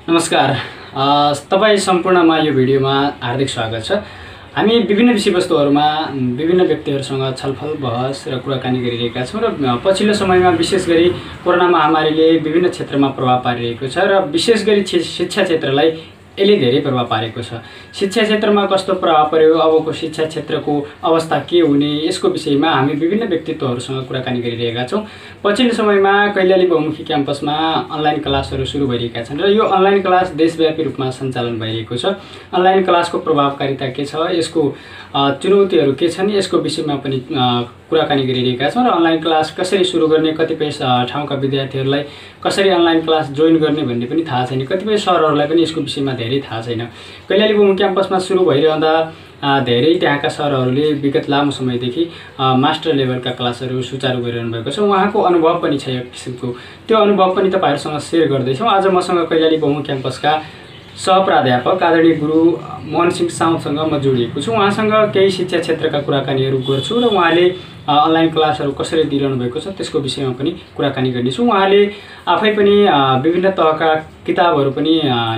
नमस्कार, तपाईँ सम्पूर्णमा यो भिडियोमा हार्दिक स्वागत छ। हामी विभिन्न विषयवस्तुहरूमा विभिन्न व्यक्तिहरूसँग छलफल बहस र कुराकानी गरिरहेका छौँ र पछिल्लो समयमा विशेष गरी कोरोना महामारीले विभिन्न क्षेत्रमा प्रभाव पारिरहेको छ र विशेष गरी शिक्षा क्षेत्रलाई यसले धेरै प्रभाव पारेको छ। शिक्षा क्षेत्रमा कस्तो प्रभाव पर्यो, अबको शिक्षा क्षेत्रको अवस्था के हुने, यसको विषयमा हामी विभिन्न व्यक्तित्वहरूसँग कुराकानी गरिरहेका छौँ। पछिल्लो समयमा कैलाली बहुमुखी क्याम्पसमा अनलाइन क्लासहरू सुरु भइरहेका छन् र यो अनलाइन क्लास देशव्यापी रूपमा सञ्चालन भइरहेको छ। अनलाइन क्लासको प्रभावकारिता के छ, यसको चुनौतीहरू के छन्, यसको विषयमा पनि कुराकानी गरिरहेका छौँ र अनलाइन क्लास कसरी सुरु गर्ने, कतिपय ठाउँका विद्यार्थीहरूलाई कसरी अनलाइन क्लास जोइन गर्ने भन्ने पनि थाहा छैन, कतिपय सरहरूलाई पनि यसको विषयमा धेरै थाहा छैन। कैलाली बहुमुखी क्याम्पसमा सुरु भइरहँदा धेरै त्यहाँका सरहरूले विगत लामो समयदेखि मास्टर लेभलका क्लासहरू सुचारू गरिरहनु भएको छ। उहाँको अनुभव पनि छ, एक किसिमको त्यो अनुभव पनि तपाईँहरूसँग सेयर गर्दैछौँ। आज मसँग कैलाली बहुमुखी क्याम्पसका सहप्राध्यापक आदरणीय गुरु मोहन सिंह साउदसँग म जोडिएको छु। उहाँसँग केही शिक्षा क्षेत्रका कुराकानीहरू गर्छु र उहाँले अनलाइन क्लासहरू कसरी दिइरहनु भएको छ त्यसको विषयमा पनि कुराकानी गर्नेछु। उहाँले आफै पनि विभिन्न तहका किताबहरू पनि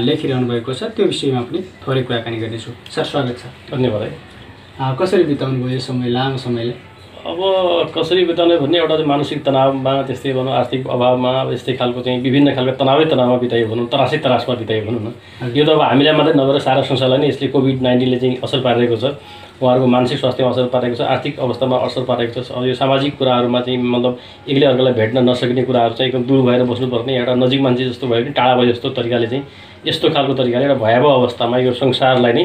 लेखिरहनु भएको छ, त्यो विषयमा पनि थोरै कुराकानी गर्नेछु। सर, स्वागत छ। धन्यवाद। कसरी बिताउनु भयो यो समय, लामो समयले? अब कसरी बिताउने भन्ने एउटा चाहिँ मानसिक तनावमा, त्यस्तै भनौँ आर्थिक अभावमा, अब यस्तै खालको चाहिँ विभिन्न खालको तनावमा बितायो भनौँ, तरासमा बितायो भनौँ न। यो त अब हामीलाई मात्रै नभएर सारा संसारलाई नै यसले कोभिड-19ले चाहिँ असर पारेको छ। उहाँहरूको मानसिक स्वास्थ्यमा असर पारेको छ, आर्थिक अवस्थामा असर पारेको छ। यो सामाजिक कुराहरूमा चाहिँ मतलब एकले अर्कालाई भेट्न नसक्ने कुराहरू चाहिँ एकदम दूर भएर बस्नुपर्ने, एउटा नजिक मान्छे जस्तो भयो भने टाढा भयो जस्तो तरिकाले चाहिँ यस्तो खालको तरिकाले एउटा भयावह अवस्थामा यो संसारलाई नै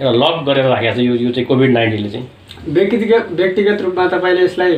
एउटा लक गरेर राखेको छ यो चाहिँ कोभिड-19ले चाहिँ। व्यक्तिगत रूपमा तपाईँले यसलाई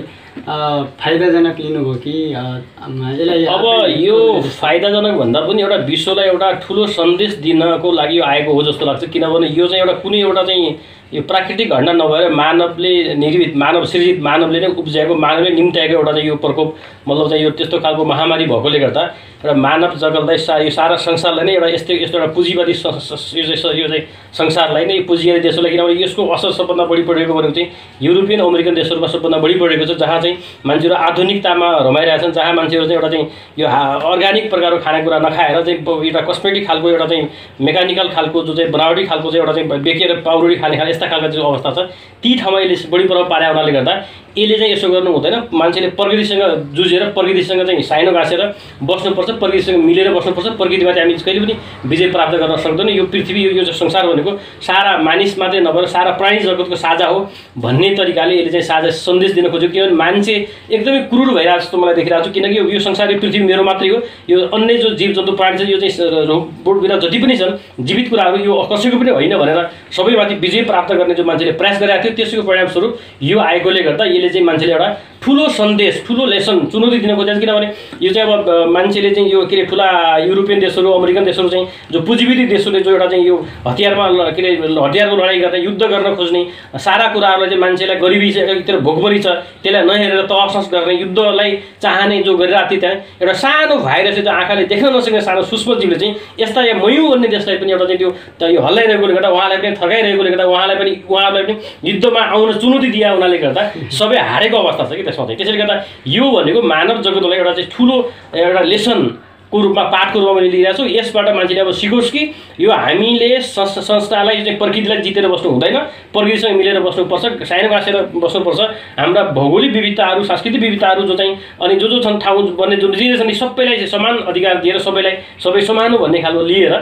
फाइदाजनक लिनुभयो कि यसलाई? अब यो फाइदाजनक भन्दा पनि एउटा विश्वलाई एउटा ठुलो सन्देश दिनको लागि यो आएको हो जस्तो लाग्छ। किनभने यो चाहिँ एउटा कुनै एउटा चाहिँ यो प्राकृतिक घटना नभएर मानवले निर्मित, मानव सृजित, मानवले नै उब्जाएको, मानवले निम्त्याएको एउटा चाहिँ यो प्रकोप, मतलब चाहिँ यो त्यस्तो खालको महामारी भएकोले गर्दा र मानव जगतलाई यो सारा संसारलाई नै यस्तो एउटा पुँजीवादी यो चाहिँ संसारलाई नै पुँजीवादी देशहरूलाई, किनभने यसको असर सबभन्दा बढी परेको भनेको चाहिँ युरोपियन अमेरिकन देशहरूमा सबभन्दा बढी परेको छ, जहाँ चाहिँ मान्छेहरू आधुनिकतामा रमाइरहेछन्, जहाँ मान्छेहरू चाहिँ एउटा चाहिँ यो अर्ग्यानिक प्रकारको खानेकुरा नखाएर चाहिँ एउटा कस्मेटिक खालको, एउटा चाहिँ मेकानिकल खालको, जो चाहिँ बनावटी खालको चाहिँ एउटा चाहिँ बेकेर पाउडरी खाने यस्ता खालको जो अवस्था छ, ती ठाउँमा यसले बढी प्रभाव पारे हुनाले गर्दा यसले चाहिँ यसो गर्नु हुँदैन। मान्छेले प्रकृतिसँग जुझेर, प्रकृतिसँग चाहिँ साइनो गाँसेर बस्नुपर्छ, प्रकृतिसँग मिलेर बस्नुपर्छ। प्रकृतिमाथि हामी कहिले पनि विजय प्राप्त गर्न सक्दैनौँ। यो पृथ्वी, यो संसार भनेको सारा मानिस मात्रै नभएर सारा प्राणी जगतको साझा हो भन्ने तरिकाले यसले चाहिँ साझा सन्देश दिन खोज्यो। किनभने मान्छे एकदमै क्रूर भइरहेको जस्तो मलाई देखिरहेको छु, किनकि यो संसार, यो पृथ्वी मेरो मात्रै हो। यो अन्य जो जीव जन्तु प्राणी छ, यो चाहिँ रोगबोट बिना जति पनि छन् जीवित कुराहरू, यो कसैको पनि होइन भनेर सबैमाथि विजय प्राप्त गर्ने जो मान्छेले प्रयास गरेको थियो, त्यसको परिणामस्वरूप यो आएकोले गर्दा यसले चाहिँ मान्छेले एउटा ठुलो सन्देश, ठुलो लेसन, चुनौती दिन खोजेको। किनभने यो चाहिँ अब मान्छेले चाहिँ यो के अरे ठुला युरोपियन देशहरू, अमेरिकन देशहरू चाहिँ जो पुँजीविदी देशहरूले जो एउटा चाहिँ यो हतियारमा के अरे हतियारको लडाइँ गर्ने, युद्ध गर्न खोज्ने, सारा कुराहरूलाई चाहिँ मान्छेलाई गरिबी छ, एकतिर भोकमरी छ, त्यसलाई नहेरेर तहस गर्ने, युद्धलाई चाहने जो गरिरहेको थियो, त्यहाँ एउटा सानो भाइरस जो आँखाले देख्न नसक्ने सानो सूक्ष्म जीवले चाहिँ यस्ता या मयु भन्ने देशलाई पनि एउटा चाहिँ त्यो यो हल्लाइरहेकोले गर्दा, उहाँलाई पनि थकाइरहेकोले गर्दा, उहाँलाई पनि युद्धमा आउन चुनौती दिए हुनाले गर्दा सबै हारेको अवस्था छ कि त्यसमा चाहिँ। त्यसैले गर्दा यो भनेको मानव जगतलाई एउटा चाहिँ ठुलो एउटा लेसनको रूपमा, पाठको रूपमा मैले लिइरहेको छु। यसबाट मान्छेले अब सिकोस् कि यो हामीले संस्थालाई चाहिँ प्रकृतिलाई जितेर बस्नु हुँदैन, प्रकृतिसँग मिलेर बस्नुपर्छ, साइनो गाँसेर बस्नुपर्छ। हाम्रा भौगोलिक विविधताहरू, सांस्कृतिक विविधताहरू जो चाहिँ अनि जो छन् ठाउँ भन्ने जो जे छन् सबैलाई समान अधिकार दिएर सबै समान हो भन्ने खालको लिएर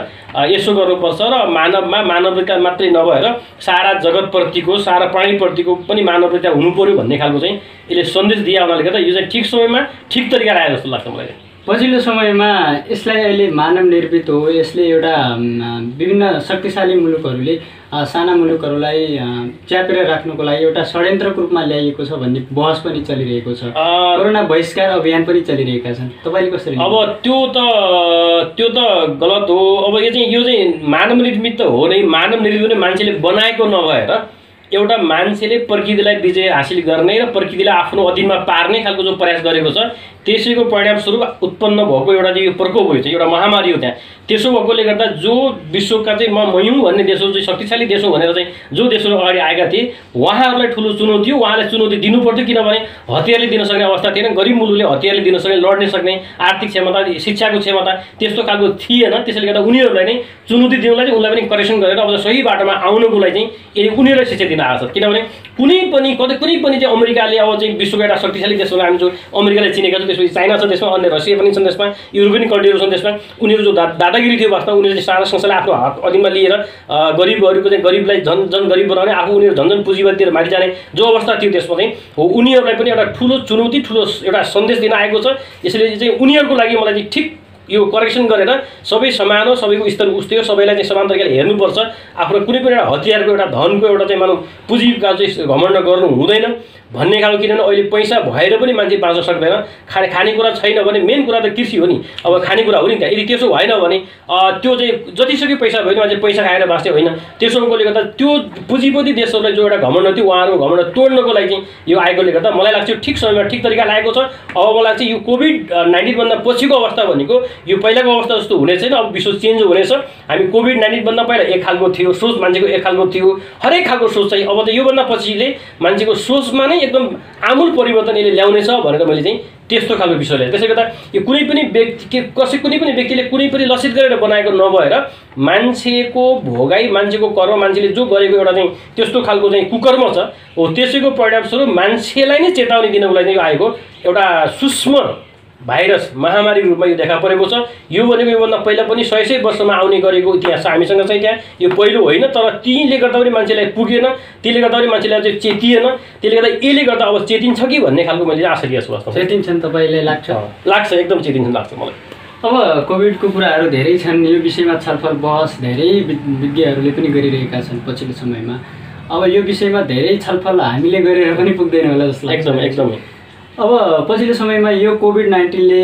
यसो गर्नुपर्छ र मानवमा मानवता मात्रै नभएर सारा जगतप्रतिको, सारा प्राणीप्रतिको पनि मानवता हुनु पर्यो भन्ने खालको चाहिँ यसले सन्देश दिए हुनाले गर्दा यो चाहिँ ठिक समयमा ठिक तरिकाले आयो जस्तो लाग्छ मलाई। पछिल्लो समयमा यसलाई अहिले मानव निर्मित हो, यसले एउटा विभिन्न शक्तिशाली मुलुकहरूले साना मुलुकहरूलाई च्यापेर राख्नुको लागि एउटा षड्यन्त्रको रूपमा ल्याइएको छ भन्ने बहस पनि चलिरहेको छ। कोरोना बहिष्कार अभियान पनि चलिरहेका छन्, तपाईँले कसरी? अब त्यो त गलत हो। अब यो चाहिँ मानव निर्मित त हो नै, मानव निर्मित पनि मान्छेले बनाएको नभएर एउटा मान्छेले प्रकृतिलाई विजय हासिल गर्ने र प्रकृतिलाई आफ्नो अधीनमा पार्ने खालको जो प्रयास गरेको छ त्यसैको परिणामस्वरूप उत्पन्न भएको एउटा चाहिँ यो प्रकोप हो, चाहिँ एउटा महामारी हो। त्यहाँ त्यसो भएकोले गर्दा जो विश्वका चाहिँ म हुँ भन्ने देशहरू चाहिँ शक्तिशाली देश हो भनेर चाहिँ जो देशहरू अगाडि आएका थिए उहाँहरूलाई ठुलो चुनौती हो। उहाँलाई चुनौती दिनु पर्थ्यो, किनभने हतियारले दिन सक्ने अवस्था थिएन। गरिब मुलुकले हतियारले दिन सक्ने, लड्ने सक्ने आर्थिक क्षमता, शिक्षाको क्षमता त्यस्तो खालको थिएन। त्यसैले गर्दा उनीहरूलाई नै चुनौती दिनुलाई चाहिँ उनलाई पनि करेक्सन गरेर अब सही बाटोमा आउनको लागि चाहिँ उनीहरूलाई शिक्षा दिन आएको छ। किनभने कुनै पनि चाहिँ अमेरिकाले अब चाहिँ विश्वको एउटा शक्तिशाली देशमा हामी जो अमेरिकालाई चिनेका छौँ, त्यसपछि चाइना छ त्यसमा, अन्य रसिया पनि छन् त्यसमा, युरोपियन कन्ट्रीहरू छन् त्यसमा। उनीहरू जो दादागिरी थियो वास्तवमा उनीहरूले सारा संसारलाई आफ्नो हात अधीनमा लिएर गरिबहरूको चाहिँ गरिबलाई झन् गरिब बनाउने, आफू उनीहरू झन् पुँजीवादीतिर माथि जाने जो अवस्था थियो त्यसमा चाहिँ हो उनीहरूलाई पनि एउटा ठुलो चुनौती, ठुलो एउटा सन्देश दिन आएको छ। यसैले चाहिँ उनीहरूको लागि मलाई चाहिँ ठिक यो करेक्सन गरेर सबै समान हो, सबैको स्तर उस्तै हो, सबैलाई चाहिँ समान तरिकाले हेर्नुपर्छ। आफ्नो कुनै पनि एउटा हतियारको एउटा धनको एउटा चाहिँ मानव पुँजीका चाहिँ घमण्ड गर्नु हुँदैन भन्ने खालको। किनभने अहिले पैसा भएर पनि मान्छे बाँच्न सक्दैन। खानेकुरा छैन भने मेन कुरा त कृषि हो नि, अब खानेकुरा हो नि त्यहाँ। यदि त्यसो भएन भने त्यो चाहिँ जतिसक्यो पैसा भयो भने मान्छे पैसा खाएर बाँच्ने होइन। त्यसो भएकोले गर्दा त्यो पुँजीपति देशहरूलाई जो एउटा घमण्ड थियो उहाँहरूको घमण्ड तोड्नको लागि चाहिँ यो आएकोले गर्दा मलाई लाग्छ ठिक समयमा ठिक तरिकाले आएको छ। अब मलाई लाग्छ यो कोभिड-19 भन्दा पछिको अवस्था भनेको यो पहिलाको अवस्था जस्तो हुने छैन। अब विश्व चेन्ज हुनेछ। हामी कोभिड-19 भन्दा पहिला एक खालको थियो सोच, मान्छेको एक खालको थियो, हरेक खालको सोच चाहिँ अब त योभन्दा पछिले मान्छेको सोचमा नै एकदम आमूल परिवर्तन यसले ल्याउनेछ भनेर मैले चाहिँ त्यस्तो खालको विषय ल्याएँ। त्यसले गर्दा यो कुनै पनि व्यक्तिले कुनै पनि लक्षित गरेर बनाएको नभएर मान्छेको भोगाई, मान्छेको कर्म, मान्छेले जो गरेको एउटा चाहिँ त्यस्तो खालको चाहिँ कुकर्म छ हो त्यसैको परिणामस्वरूप मान्छेलाई नै चेतावनी दिनको लागि यो आएको एउटा सूक्ष्म भाइरस महामारी रूपमा यो देखा परेको छ। यो भनेको योभन्दा पहिला पनि 100 वर्षमा आउने गरेको इतिहास छ हामीसँग चाहिँ। त्यहाँ यो पहिलो होइन, तर तीले गर्दा पनि मान्छेलाई पुगेन, त्यसले गर्दा पनि मान्छेलाई चाहिँ चेतिएन। त्यसले गर्दा यसले गर्दा अब चेतिन्छ कि भन्ने खालको मैले आशा लिएको छु। वास्तवमा चेतिन्छन् तपाईँलाई लाग्छ? एकदम चेतिन्छ लाग्छ मलाई। अब कोभिडको कुराहरू धेरै छन्, यो विषयमा छलफल बहस धेरै विज्ञहरूले पनि गरिरहेका छन् पछिल्लो समयमा। अब यो विषयमा धेरै छलफल हामीले गरेर पनि पुग्दैन होला जस्तो लाग्छ। एकदमै अब पछिल्लो समयमा यो कोभिड-19ले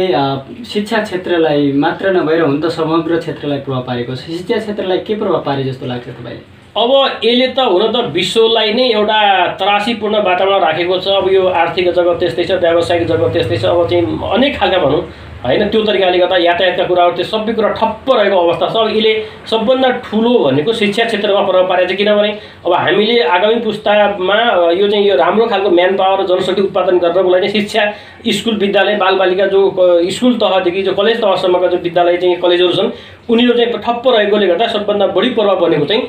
शिक्षा क्षेत्रलाई मात्र नभएर हुन त समग्र क्षेत्रलाई प्रभाव पारेको छ। शिक्षा क्षेत्रलाई के प्रभाव पारे जस्तो लाग्छ तपाईँले? अब यसले त हुन त विश्वलाई नै एउटा त्रासीपूर्ण वातावरण राखेको छ। अब यो आर्थिक जगत त्यस्तै छ, व्यावसायिक जगत त्यस्तै छ, अब चाहिँ अनेक खालका भनौँ होइन। त्यो तरिकाले गर्दा यातायातका कुराहरू त्यो सबै कुरा ठप्प रहेको अवस्था छ। अब यसले सबभन्दा ठुलो भनेको शिक्षा क्षेत्रमा प्रभाव पारेको छ। किनभने अब हामीले आगामी पुस्तामा यो चाहिँ यो राम्रो खालको म्यान पावर र जनशक्ति उत्पादन गर्नको लागि शिक्षा, स्कुल, विद्यालय, बालबालिका जो स्कुल तहदेखि जो कलेज तहसम्मका जो विद्यालय चाहिँ कलेजहरू छन् उनीहरू चाहिँ ठप्प रहेकोले गर्दा सबभन्दा बढी प्रभाव पर्नेको चाहिँ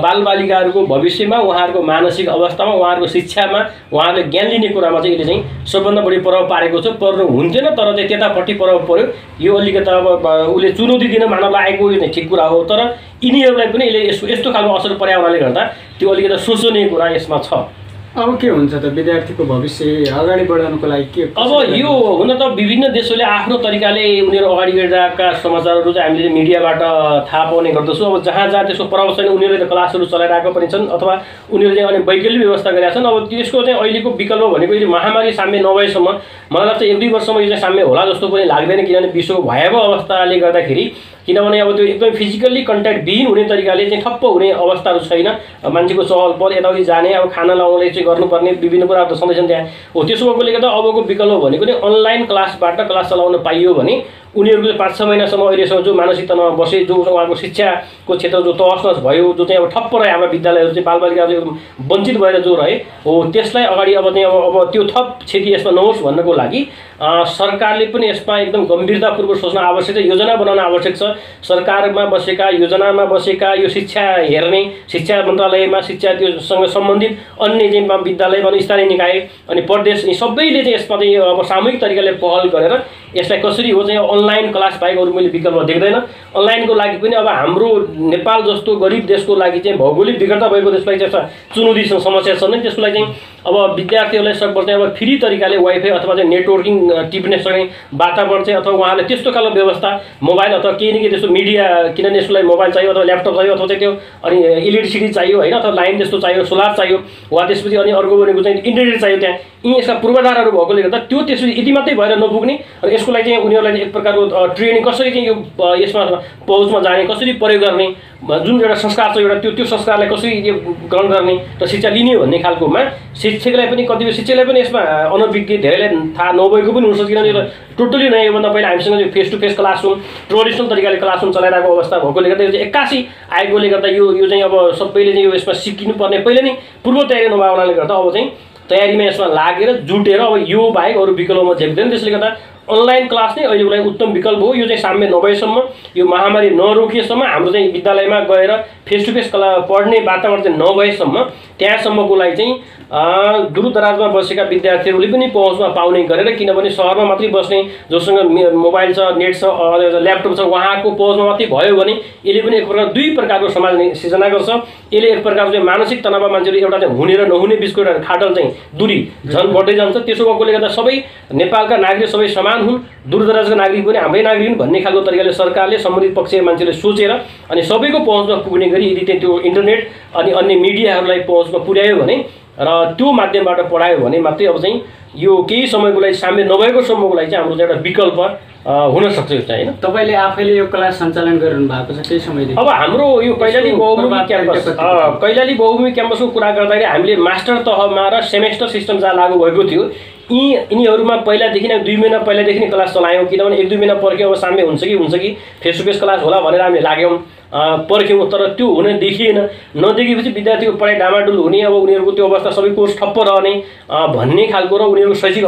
बालबालिकाहरूको भविष्यमा, उहाँहरूको मानसिक अवस्थामा, उहाँहरूको शिक्षामा, उहाँहरूले ज्ञान लिने कुरामा चाहिँ यसले चाहिँ सबभन्दा बढी प्रभाव पारेको छ। पर्नु हुन्थेन तर चाहिँ त्यतापट्टि प्रभाव पर्यो। यो अलिकति अब उसले चुनौती दिन मानवलाई आएको यो चाहिँ ठिक कुरा हो, तर यिनीहरूलाई पनि यसले यस्तो खालको असर पर्यावरणले गर्दा त्यो अलिकति सोच्ने कुरा यसमा छ। अब के हुन्छ त विद्यार्थीको भविष्य अगाडि बढाउनको लागि के? अब यो हुन त विभिन्न देशहरूले आफ्नो तरिकाले उनीहरू अगाडि बढिरहेका समाचारहरू चाहिँ हामीले मिडियाबाट थाहा पाउने गर्दछौँ। अब जहाँ त्यसको प्रभाव छैन उनीहरूले त क्लासहरू चलाइरहेको पनि छन् अथवा उनीहरूले अनि वैकल्पिक व्यवस्था गरेका छन्। अब त्यसको चाहिँ अहिलेको विकल्प भनेको यो महामारी साम्य नभएसम्म मलाई लाग्छ 1-2 वर्षमा यो चाहिँ साम्य होला जस्तो पनि लाग्दैन। किनभने विश्वको भयावह अवस्थाले गर्दाखेरि, किनभने अब त्यो एकदम फिजिकल्ली कन्ट्याक्ट विहीन हुने तरिकाले चाहिँ ठप्प हुने अवस्थाहरू छैन। मान्छेको चहल पहल यताउति जाने, अब खाना लाउनले चाहिँ गर्नुपर्ने विभिन्न कुराहरू त छँदैछन् त्यहाँ हो। त्यसो भएकोले गर्दा अबको विकल्प भनेको नै अनलाइन क्लासबाट क्लास चलाउन पाइयो भने उनीहरूले 5-6 महिनासम्म अहिलेसम्म जो मानसिकतामा बसे, जो उहाँको शिक्षाको क्षेत्र जो तहस भयो, जो चाहिँ अब ठप्प रहे हाम्रा विद्यालयहरू चाहिँ बालबालिकाहरू वञ्चित भएर जो रहे हो त्यसलाई अगाडि अब चाहिँ अब त्यो थप क्षति यसमा नहोस् भन्नको लागि सरकारले पनि यसमा एकदम गम्भीरतापूर्वक सोच्न आवश्यक छ, योजना बनाउन आवश्यक छ। सरकारमा बसेका, योजनामा बसेका, यो शिक्षा हेर्ने, शिक्षा मन्त्रालयमा शिक्षा त्योसँग सम्बन्धित अन्य चाहिँ विद्यालय भनौँ, स्थानीय निकाय अनि प्रदेश सबैले चाहिँ यसमा चाहिँ अब सामूहिक तरिकाले पहल गरेर यसलाई कसरी हो चाहिँ अनलाइन क्लास बाहेक अरू मैले विकल्प देख्दैन। अनलाइनको लागि पनि अब हाम्रो नेपाल जस्तो गरिब देशको लागि चाहिँ भौगोलिक विकटता भएको देशलाई चाहिँ चुनौती समस्या छन् नै, त्यसको लागि चाहिँ अब विद्यार्थीहरूलाई सकभर चाहिँ अब फ्री तरिकाले वाइफाई अथवा चाहिँ नेटवर्किङ टिप्ने सक्ने वातावरण चाहिँ अथवा उहाँले त्यस्तो खालको व्यवस्था मोबाइल अथवा केही न केही त्यस्तो मिडिया, किनभने यसलाई मोबाइल चाहियो अथवा ल्यापटप चाहियो अथवा चाहिँ त्यो अनि इलेक्ट्रिसिटी चाहियो होइन, अथवा लाइन जस्तो चाहियो, सोलर चाहियो, वा त्यसपछि अनि अर्को भनेको चाहिँ इन्टरनेट चाहियो। त्यहाँ यी यसका पूर्वाधारहरू भएकोले गर्दा त्यो त्यसपछि यति मात्रै भएर नपुग्ने र यसको लागि चाहिँ उनीहरूलाई एक प्रकारको ट्रेनिङ कसरी चाहिँ यो यसमा पहुँचमा जाने, कसरी प्रयोग गर्ने, जुन एउटा संस्कार छ एउटा त्यो संस्कारलाई कसरी ग्रहण गर्ने र शिक्षा लिने भन्ने खालकोमा शिक्षकलाई पनि कतिपय शिक्षकलाई पनि यसमा अनभिज्ञ धेरैलाई थाहा नभएको पनि हुन्छ। किनभने यो टोटली नै योभन्दा पहिला हामीसँग face to face classroom traditional तरिकाले क्लासरुम चलाइरहेको अवस्था भएकोले गर्दा यो चाहिँ 81 आएकोले गर्दा यो चाहिँ अब सबैले चाहिँ यो यसमा सिकिनुपर्ने पहिले नै पूर्व तयारी नभएकोले गर्दा अब चाहिँ तयारीमा यसमा लागेर जुटेर अब यो बाहेक अरू विकल्पमा झेक्दैन। त्यसले गर्दा अनलाइन क्लास नै अहिलेको लागि उत्तम विकल्प हो। यो चाहिँ साम्य नभएसम्म, यो महामारी नरोकिएसम्म, हाम्रो चाहिँ विद्यालयमा गएर फेस टु फेस पढ्ने वातावरण चाहिँ नभएसम्म त्यहाँसम्मको लागि चाहिँ दूरदराजमा बसेका विद्यार्थीहरूले पनि पहुँचमा पाउने गरेर, किनभने सहरमा मात्रै बस्ने जोसँग मोबाइल छ, नेट छ, ल्यापटप छ, उहाँको पहुँचमा मात्रै भयो भने यसले पनि एक प्रकार दुई प्रकारको समाज सिर्जना गर्छ। यसले एक प्रकारको चाहिँ मानसिक तनावमा मान्छेले एउटा चाहिँ हुने र नहुने बिचको एउटा खाडल चाहिँ दूरी झन् बढ्दै जान्छ। त्यसो भएकोले गर्दा सबै नेपालका नागरिक सबै समान हुन्, दूरदराजका नागरिक पनि हाम्रै नागरिक हुन् भन्ने खालको तरिकाले सरकारले सम्बन्धित पक्षका मान्छेले सोचेर अनि सबैको पहुँचमा पुग्ने गरी यदि चाहिँ त्यो इन्टरनेट अनि अन्य मिडियाहरूलाई पहुँचमा पुर्यायो भने र त्यो माध्यमबाट पढायो भने मात्रै अब चाहिँ यो केही समयको लागि साम्य नभएको सम्मको लागि चाहिँ हाम्रो एउटा विकल्प हुन सक्छ। यो चाहिँ होइन, तपाईँले आफैले यो क्लास सञ्चालन गरिरहनु भएको छ केही समयदेखि। अब हाम्रो यो कैलाली बहुमुखी क्याम्पसको कुरा गर्दाखेरि हामीले मास्टर तहमा र सेमेस्टर सिस्टम जहाँ लागू भएको थियो यिनीहरूमा पहिलादेखि नै 2 महिना पहिलादेखि नै क्लास चलायौँ। किनभने 1-2 महिना पर्ख्यौँ अब साम्य हुन्छ कि फेस टु फेस क्लास होला भनेर हामीले लाग्यौँ, पर्ख्यौँ, तर त्यो हुन देखिएन। नदेखेपछि विद्यार्थीको पढाइ डामाडुल हुने, अब उनीहरूको त्यो अवस्था सबै कोर्स ठप्प रहने भन्ने खालको र उनीहरूको शैक्षिक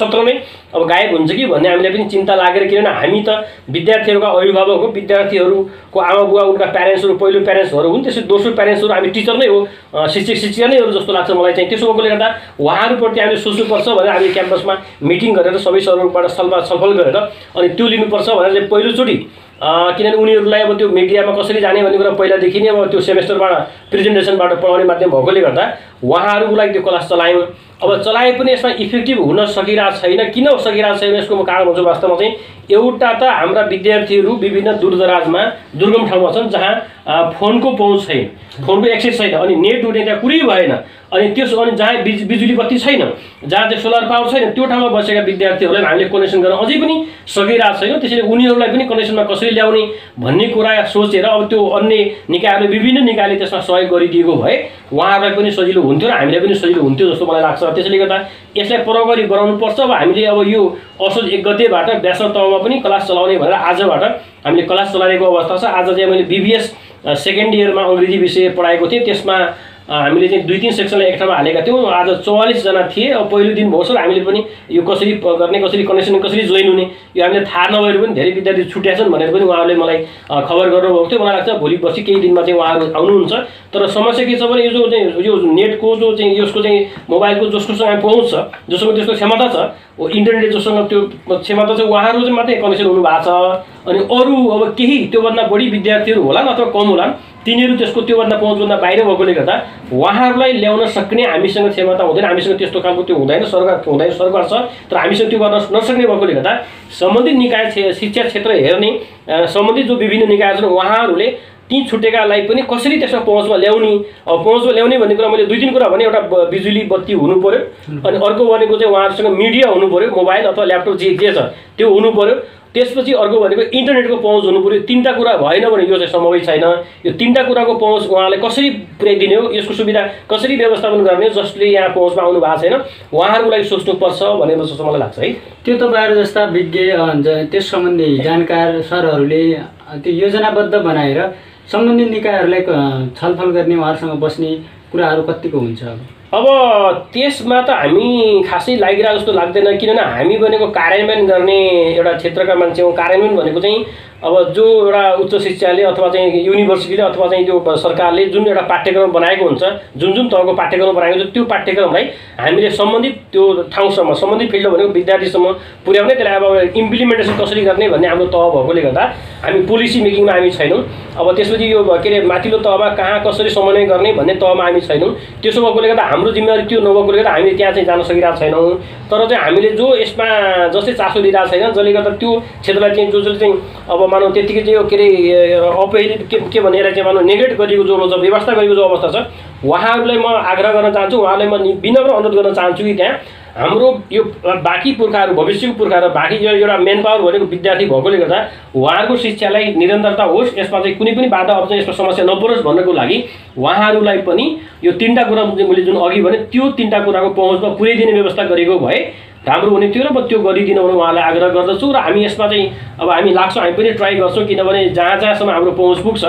सत्र नै अब गायब हुन्छ कि भन्ने हामीलाई पनि चिन्ता लागेर, किनभने हामी त विद्यार्थीहरूका अभिभावक हो, विद्यार्थीहरूको आमा बुवा उनका प्यारेन्ट्सहरू पहिलो प्यारेन्ट्सहरू हुन्, त्यसै दोस्रो प्यारेन्ट्सहरू हामी टिचर नै हो, शिक्षिका नै हो जस्तो लाग्छ मलाई चाहिँ। त्यसो भएकोले गर्दा उहाँहरूप्रति हामीले सोच्नुपर्छ भनेर हामीले क्याम्पसमा मिटिङ गरेर सबै सरहरूबाट छलफल गरेर अनि त्यो लिनुपर्छ भनेर पहिलोचोटि, किनभने उनीहरूलाई अब त्यो मिडियामा कसरी जाने भन्ने कुरा पहिलादेखि नै अब त्यो सेमेस्टरबाट प्रेजेन्टेसनबाट पढाउने माध्यम भएकोले गर्दा उहाँहरूको लागि त्यो क्लास चलायौँ। अब चलाए पनि यसमा इफेक्टिभ हुन सकिरहेको छैन। किन सकिरहेको छैन यसको म कारण भन्छु। वास्तवमा चाहिँ एउटा त हाम्रा विद्यार्थीहरू विभिन्न दूरदराजमा दुर्गम ठाउँमा छन् जहाँ फोनको पहुँच छैन, फोनको एक्सेस छैन, अनि नेट उड्ने त्यहाँ कुरै भएन, अनि जहाँ बिजुली बत्ती छैन, जहाँ चाहिँ सोलर पावर छैन, त्यो ठाउँमा बसेका विद्यार्थीहरूलाई हामीले कनेक्सन गर्न अझै पनि सकिरहेको छैनौँ। त्यसैले उनीहरूलाई पनि कनेक्सनमा कसरी ल्याउने भन्ने कुरा सोचेर अब त्यो अन्य निकायहरूले विभिन्न निकायले त्यसमा सहयोग गरिदिएको भए उहाँहरूलाई पनि सजिलो हुन्थ्यो र हामीलाई पनि सजिलो हुन्थ्यो जस्तो मलाई लाग्छ। त्यसैले गर्दा यसलाई प्रगति गराउनुपर्छ। अब हामीले अब यो असोज 1 गतेबाट व्यासन तहमा पनि क्लास चलाउने भनेर आजबाट हामीले क्लास चलाएको अवस्था छ। आज चाहिँ मैले BBS सेकेन्ड इयरमा अङ्ग्रेजी विषय पढाएको थिएँ, त्यसमा हामीले चाहिँ 2-3 सेक्सनलाई एक ठाउँमा हालेका थियौँ। आज 44 जना थिए। अब पहिलो दिन भयो सर हामीले पनि यो कसरी गर्ने, कसरी कनेक्सन, कसरी जोइन हुने यो हामीले थाहा नभएर पनि धेरै विद्यार्थी छुट्या छन् भनेर पनि उहाँहरूले मलाई खबर गर्नुभएको थियो। मलाई लाग्छ भोलि पर्सि केही दिनमा चाहिँ उहाँहरू आउनुहुन्छ। तर समस्या के छ भने यो नेटको जो चाहिँ यसको चाहिँ मोबाइलको जसकोसँग पहुँच छ, जसको त्यसको क्षमता छ, इन्टरनेट जोसँग त्यो क्षमता छ, उहाँहरू चाहिँ मात्रै कनेक्सन हुनु भएको छ। अनि अरू अब केही त्योभन्दा बढी विद्यार्थीहरू होलान् अथवा कम होलान्, तिनीहरू त्यसको त्योभन्दा पहुँचभन्दा बाहिर भएकोले गर्दा उहाँहरूलाई ल्याउन सक्ने हामीसँग क्षमता हुँदैन, हामीसँग त्यस्तो खालको त्यो हुँदैन, सरकार छ तर हामीसँग त्यो गर्न नसक्ने भएकोले गर्दा सम्बन्धित निकाय शिक्षा क्षेत्र हेर्ने सम्बन्धित जो विभिन्न निकाय छन् उहाँहरूले ती छुटेकालाई पनि कसरी त्यसमा पहुँचमा ल्याउने। अब पहुँचमा ल्याउने भन्ने कुरा मैले 2-3 कुरा भने, एउटा बिजुली बत्ती हुनु पर्यो, अनि अर्को भनेको चाहिँ उहाँहरूसँग मिडिया हुनु पर्यो, मोबाइल अथवा ल्यापटप जे छ त्यो हुनु पर्यो, त्यसपछि अर्को भनेको इन्टरनेटको पहुँच हुनु पर्यो। 3टा कुरा भएन भने यो चाहिँ सम्भवै छैन। यो 3टा कुराको पहुँच उहाँलाई कसरी पुर्याइदिने हो, यसको सुविधा कसरी व्यवस्थापन गर्ने, जसले यहाँ पहुँचमा आउनु भएको छैन उहाँहरूको लागि सोच्नुपर्छ भन्ने जस्तो मलाई लाग्छ है। त्यो तपाईँहरू जस्ता विज्ञ त्यस सम्बन्धी जानकार सरहरूले त्यो योजनाबद्ध बनाएर सम्बन्धित निकायहरूलाई छलफल गर्ने, उहाँहरूसँग बस्ने कुराहरू कतिको हुन्छ? अब त्यसमा त हामी खासै लागिरहेको जस्तो लाग्दैन, किनभने हामी भनेको कार्यान्वयन गर्ने एउटा क्षेत्रका मान्छे हौँ। कार्यान्वयन भनेको चाहिँ अब जो एउटा उच्च शिक्षाले अथवा चाहिँ युनिभर्सिटीले अथवा चाहिँ त्यो सरकारले जुन एउटा पाठ्यक्रम बनाएको हुन्छ, जुन जुन तहको पाठ्यक्रम बनाएको हुन्छ, त्यो पाठ्यक्रमलाई हामीले सम्बन्धित त्यो ठाउँसम्म, सम्बन्धित फिल्ड भनेको विद्यार्थीसम्म पुर्याउने, त्यसलाई अब इम्प्लिमेन्टेसन कसरी गर्ने भन्ने हाम्रो तह भएकोले गर्दा हामी पोलिसी मेकिङमा हामी छैनौँ। अब त्यसपछि यो के अरे माथिल्लो तहमा कहाँ कसरी समन्वय गर्ने भन्ने तहमा हामी छैनौँ। त्यसो भएकोले गर्दा हाम्रो जिम्मेवारी त्यो नभएकोले गर्दा हामीले त्यहाँ चाहिँ जान सकिरहेको छैनौँ। तर चाहिँ हामीले जो यसमा जसले चासो दिइरहेको छैन, जसले गर्दा त्यो क्षेत्रलाई चाहिँ जसले चाहिँ अब मानौँ त्यतिकै चाहिँ के अरे अपहेलित के भने यसलाई चाहिँ मानौँ नेग्लेक्ट गरेको जो व्यवस्था गरेको जो अवस्था छ, उहाँहरूलाई म आग्रह गर्न चाहन्छु, उहाँलाई म विनम्र अनुरोध गर्न चाहन्छु कि त्यहाँ हाम्रो यो बाँकी पुर्खाहरू, भविष्यको पुर्खाहरू, बाँकी एउटा मेन पावर भनेको विद्यार्थी भएकोले गर्दा उहाँहरूको शिक्षालाई निरन्तरता होस्, यसमा चाहिँ कुनै पनि बाधा अब चाहिँ यसमा समस्या नपरोस् भन्नको लागि उहाँहरूलाई पनि यो 3टा कुरा मैले जुन अघि भने त्यो 3टा कुराको पहुँचमा पुर्याइदिने व्यवस्था गरेको भए राम्रो हुने थियो र म त्यो गरिदिन भने उहाँलाई आग्रह गर्दछु। र हामी यसमा चाहिँ अब हामी लाग्छौँ, हामी पनि ट्राई गर्छौँ, किनभने जहाँ जहाँसम्म हाम्रो पहुँच पुग्छ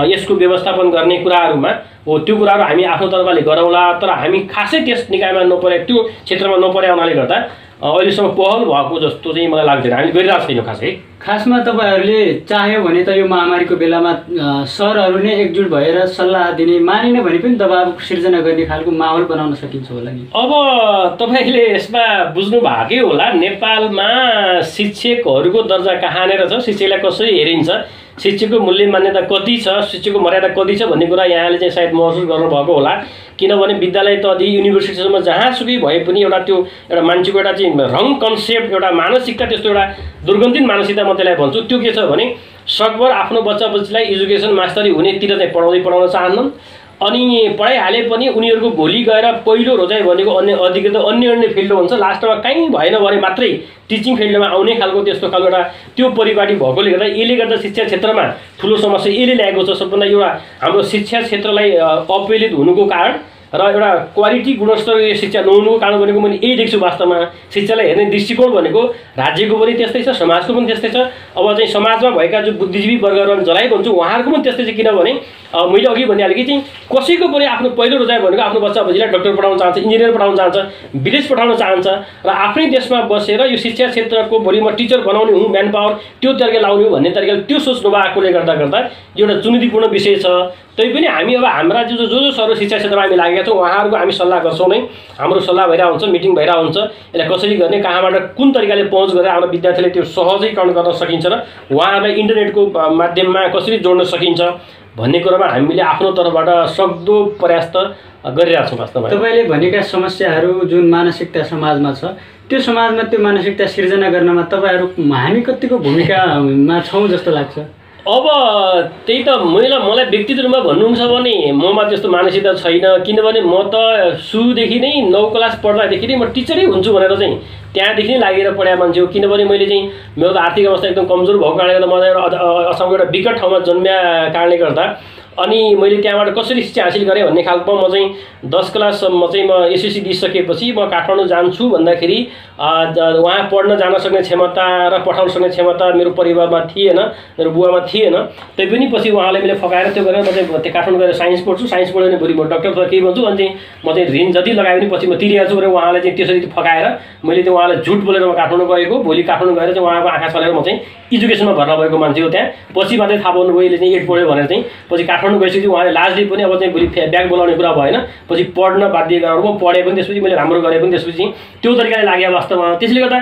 यसको व्यवस्थापन गर्ने कुराहरूमा हो त्यो कुराहरू हामी आफ्नो तर्फले गरौँला। तर हामी खासै त्यस निकायमा नपरे, त्यो क्षेत्रमा नपरे हुनाले गर्दा अहिलेसम्म पहल भएको जस्तो चाहिँ मलाई लाग्दैन, हामीले गरिरहेको छैनौँ खासै। खासमा तपाईँहरूले चाह्यो भने त यो महामारीको बेलामा सरहरू नै एकजुट भएर सल्लाह दिने, मानिन भने पनि दबाब सिर्जना गर्ने खालको माहौल बनाउन सकिन्छ होला नि। अब तपाईँले यसमा बुझ्नु भएकै होला, नेपालमा शिक्षकहरूको दर्जा कहाँनिर छ, शिक्षकलाई कसरी हेरिन्छ, शिक्षकको मूल्य मान्यता कति छ, शिक्षकको मर्यादा कति छ भन्ने कुरा यहाँले चाहिँ सायद महसुस गर्नुभएको होला। किनभने विद्यालय तहदेखि युनिभर्सिटीसम्म जहाँसुकै भए पनि एउटा मान्छेको एउटा चाहिँ रङ कन्सेप्ट, एउटा मानसिकता, त्यस्तो एउटा दुर्गन्धित मानसिकता म त्यसलाई भन्छु। त्यो के छ भने सकभर आफ्नो बच्चा बच्चीलाई एजुकेसन मास्टरी हुनेतिर चाहिँ पढाउन चाहन्नन्, अनि पढाइहाले पनि उनीहरूको भोलि गएर पहिलो रोजाइ भनेको अन्य अधिकृत अन्य फिल्ड हुन्छ, लास्टमा कहीँ भएन भने मात्रै टिचिङ फिल्डमा आउने खालको त्यस्तो खालको एउटा त्यो परिपाटी भएकोले गर्दा यसले गर्दा शिक्षा क्षेत्रमा ठुलो समस्या यसले ल्याएको छ। सबभन्दा एउटा हाम्रो शिक्षा क्षेत्रलाई अपहेलित हुनुको कारण र एउटा क्वालिटी गुणस्तरीय शिक्षा नहुनुको कारण भनेको मैले यही देख्छु। वास्तवमा शिक्षालाई हेर्ने दृष्टिकोण भनेको राज्यको पनि त्यस्तै छ, समाजको पनि त्यस्तै छ। अब चाहिँ समाजमा भएका जो बुद्धिजीवी वर्गहरू जसलाई भन्छु उहाँहरूको पनि त्यस्तै छ, किनभने मैले अघि भनिहालेँ कि चाहिँ कसैको पनि आफ्नो पहिलो रोजाइ भनेको आफ्नो बच्चा बच्चीलाई डक्टर पढाउन चाहन्छ, इन्जिनियर पढाउन चाहन्छ, विदेश पठाउन चाहन्छ र आफ्नै देशमा बसेर यो शिक्षा क्षेत्रको भोलि म टिचर बनाउने हुँ, म्यान पावर त्यो तरिका लाउने हो भन्ने तरिकाले त्यो सोच नभएकोले गर्दा एउटा चुनौतीपूर्ण विषय छ। तैपनि हामी अब हाम्रा जो सरहरू शिक्षा क्षेत्रमा हामी लागेका छौँ उहाँहरूको हामी सल्लाह गर्छौँ नै, हाम्रो सल्लाह भइरहेको हुन्छ, मिटिङ भइरहेको हुन्छ, यसलाई कसरी गर्ने, कहाँबाट कुन तरिकाले पहुँच गरेर हाम्रो विद्यार्थीले त्यो सहजीकरण गर्न सकिन्छ र उहाँहरूलाई इन्टरनेटको माध्यममा कसरी जोड्न सकिन्छ भन्ने कुरामा हामीले आफ्नो तर्फबाट सक्दो प्रयास त गरिरहेको छौँ। वास्तवमा तपाईँले भनेका समस्याहरू जुन मानसिकता समाजमा छ त्यो समाजमा त्यो मानसिकता सिर्जना गर्नमा तपाईँहरू हामी कतिको भूमिकामा छौँ जस्तो लाग्छ? अब त्यही त मलाई व्यक्तिगत रूपमा भन्नुहुन्छ भने ममा त्यस्तो मानसिकता छैन, किनभने म त सुरुदेखि नै 9 क्लास पढ्दादेखि नै म टिचरै हुन्छु भनेर चाहिँ त्यहाँदेखि नै लागेर पढाएको मान्छे हो। किनभने मैले चाहिँ मेरो त आर्थिक अवस्था एकदम कमजोर भएको कारणले गर्दा मलाई असमको एउटा विकट ठाउँमा जन्मिया कारणले गर्दा अनि मैले त्यहाँबाट कसरी शिक्षा हासिल गरेँ भन्ने खालको म चाहिँ 10 क्लाससम्म चाहिँ म एसएससी दिइसकेपछि म काठमाडौँ जान्छु भन्दाखेरि वहाँ पढ्न जान सक्ने क्षमता र पठाउन सक्ने क्षमता मेरो परिवारमा थिएन, मेरो बुवामा थिएन। तैपनि पछि उहाँले मैले फकाएर त्यो गरेर म चाहिँ त्यो काठमाडौँ गएर साइन्स पढ्छु, साइन्स पढ्यो भने भोलि म डक्टर त केही भन्छु, अनि चाहिँ म चाहिँ ऋण जति लगाए पनि पछि म तिरिहाल्छु भनेर उहाँले चाहिँ त्यसरी फकाएर मैले चाहिँ उहाँलाई झुट बोलेर म काठमाडौँ गएको। भोलि काठमाडौँ गएर चाहिँ उहाँको आँखा छलेर म चाहिँ एजुकेसनमा भर्ना भएको मान्छे हो। त्यहाँ पछि मात्रै थाहा पाउनु भयो यसले चाहिँ 8 पढ्यो भनेर चाहिँ। पछि काठमाडौँ गएपछि उहाँले लास्टली पनि अब चाहिँ भोलि ब्याग बोलाउने कुरा भएन, पछि पढ्न बाध्य गराउनु, म पढेँ पनि, त्यसपछि मैले राम्रो गरेँ पनि, त्यसपछि त्यो तरिकाले लाग्यो वास्तवमा। त्यसले गर्दा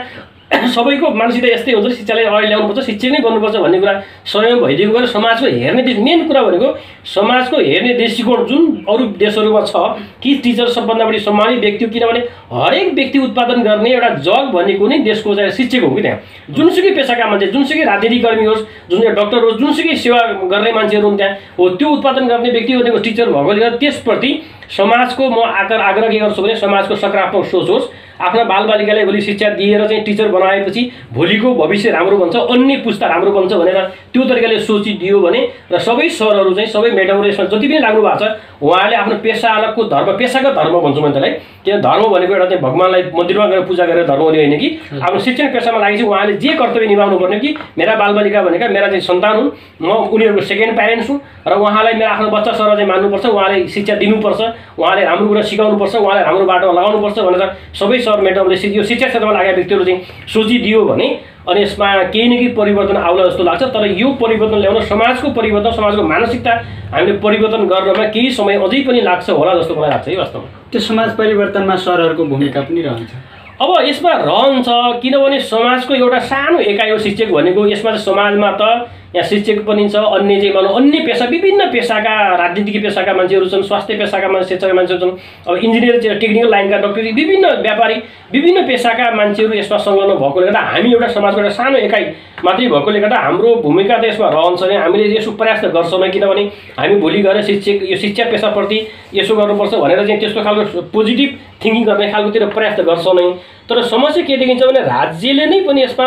सबैको मानसिकता यस्तै हुन्छ, शिक्षालाई अगाडि ल्याउनुपर्छ, शिक्षक नै बन्नुपर्छ भन्ने कुरा स्वयं भइदिएको गएर समाजको हेर्ने मेन कुरा भनेको समाजको हेर्ने दृष्टिकोण जुन अरू देशहरूमा छ कि टिचर सबभन्दा बढी सम्मानित व्यक्ति हो। किनभने हरेक व्यक्ति उत्पादन गर्ने एउटा जग भनेको नै देशको चाहिँ शिक्षक हो कि त्यहाँ जुनसुकै पेसाका मान्छे, जुनसुकै राजनीतिक कर्मी होस्, जुन डक्टर होस्, जुनसुकै सेवा गर्ने मान्छेहरू त्यहाँ हो, त्यो उत्पादन गर्ने व्यक्ति भनेको टिचर भएकोले गर्दा त्यसप्रति समाजको म आग्रह के गर्छु भने समाजको सकारात्मक सोच होस्। आफ्ना बालबालिकालाई भोलि शिक्षा दिएर चाहिँ टिचर बनाएपछि भोलिको भविष्य राम्रो बन्छ, अन्य पुस्ता राम्रो बन्छ भनेर त्यो तरिकाले सोचिदियो भने र सबै सरहरू चाहिँ सबै म्याडमहरू यसमा जति पनि लाग्नु भएको छ उहाँले आफ्नो पेसाको धर्म, पेसागत धर्म भन्छु म त्यसलाई, किन धर्म भनेको एउटा चाहिँ भगवान्लाई मन्दिरमा गएर पूजा गरेर धर्म हुने होइन कि आफ्नो शिक्षण पेसामा लागेपछि उहाँले जे कर्तव्य निभाउनु पर्ने कि मेरा बालबालिका भनेका मेरा चाहिँ सन्तान हुन्, म उनीहरूको सेकेन्ड प्यारेन्ट्स हुँ र उहाँलाई मेरो आफ्नो बच्चा सर चाहिँ मान्नुपर्छ, उहाँले शिक्षा दिनुपर्छ, उहाँले राम्रो कुरा सिकाउनुपर्छ, उहाँलाई राम्रो बाटोमा लगाउनुपर्छ भनेर सबै सर म्याडमले यो शिक्षा क्षेत्रमा लागेका व्यक्तिहरू चाहिँ सोचिदियो भने अनि यसमा केही न केही परिवर्तन आउला जस्तो लाग्छ। तर यो परिवर्तन ल्याउन समाजको परिवर्तन, समाजको मानसिकता हामीले परिवर्तन गर्नमा केही समय अझै पनि लाग्छ होला जस्तो मलाई लाग्छ है वास्तवमा। त्यो समाज परिवर्तनमा सरहरूको भूमिका पनि रहन्छ। अब यसमा रहन्छ किनभने समाजको एउटा सानो एकाइ हो शिक्षक भनेको। यसमा चाहिँ समाजमा त यहाँ शिक्षक पनि छ, अन्य चाहिँ भनौँ अन्य पेसा, विभिन्न पेसाका, राजनीतिक पेसाका मान्छेहरू छन्, स्वास्थ्य पेसाका शिक्षकका मान्छेहरू छन्, अब इन्जिनियर टेक्निकल लाइनका डक्टर, विभिन्न व्यापारी, विभिन्न पेसाका मान्छेहरू यसमा संलग्न भएकोले गर्दा हामी एउटा समाजको एउटा सानो एकाइ मात्रै भएकोले गर्दा हाम्रो भूमिका त यसमा रहन्छ नै। हामीले यसो प्रयास त गर्छौँ नै, किनभने हामी भोलि गएर यो शिक्षा पेसाप्रति यसो गर्नुपर्छ भनेर चाहिँ त्यस्तो खालको पोजिटिभ थिङ्किङ गर्ने खालकोतिर प्रयास त गर्छौँ नै। तर समस्या के देखिन्छ भने राज्यले नै पनि यसमा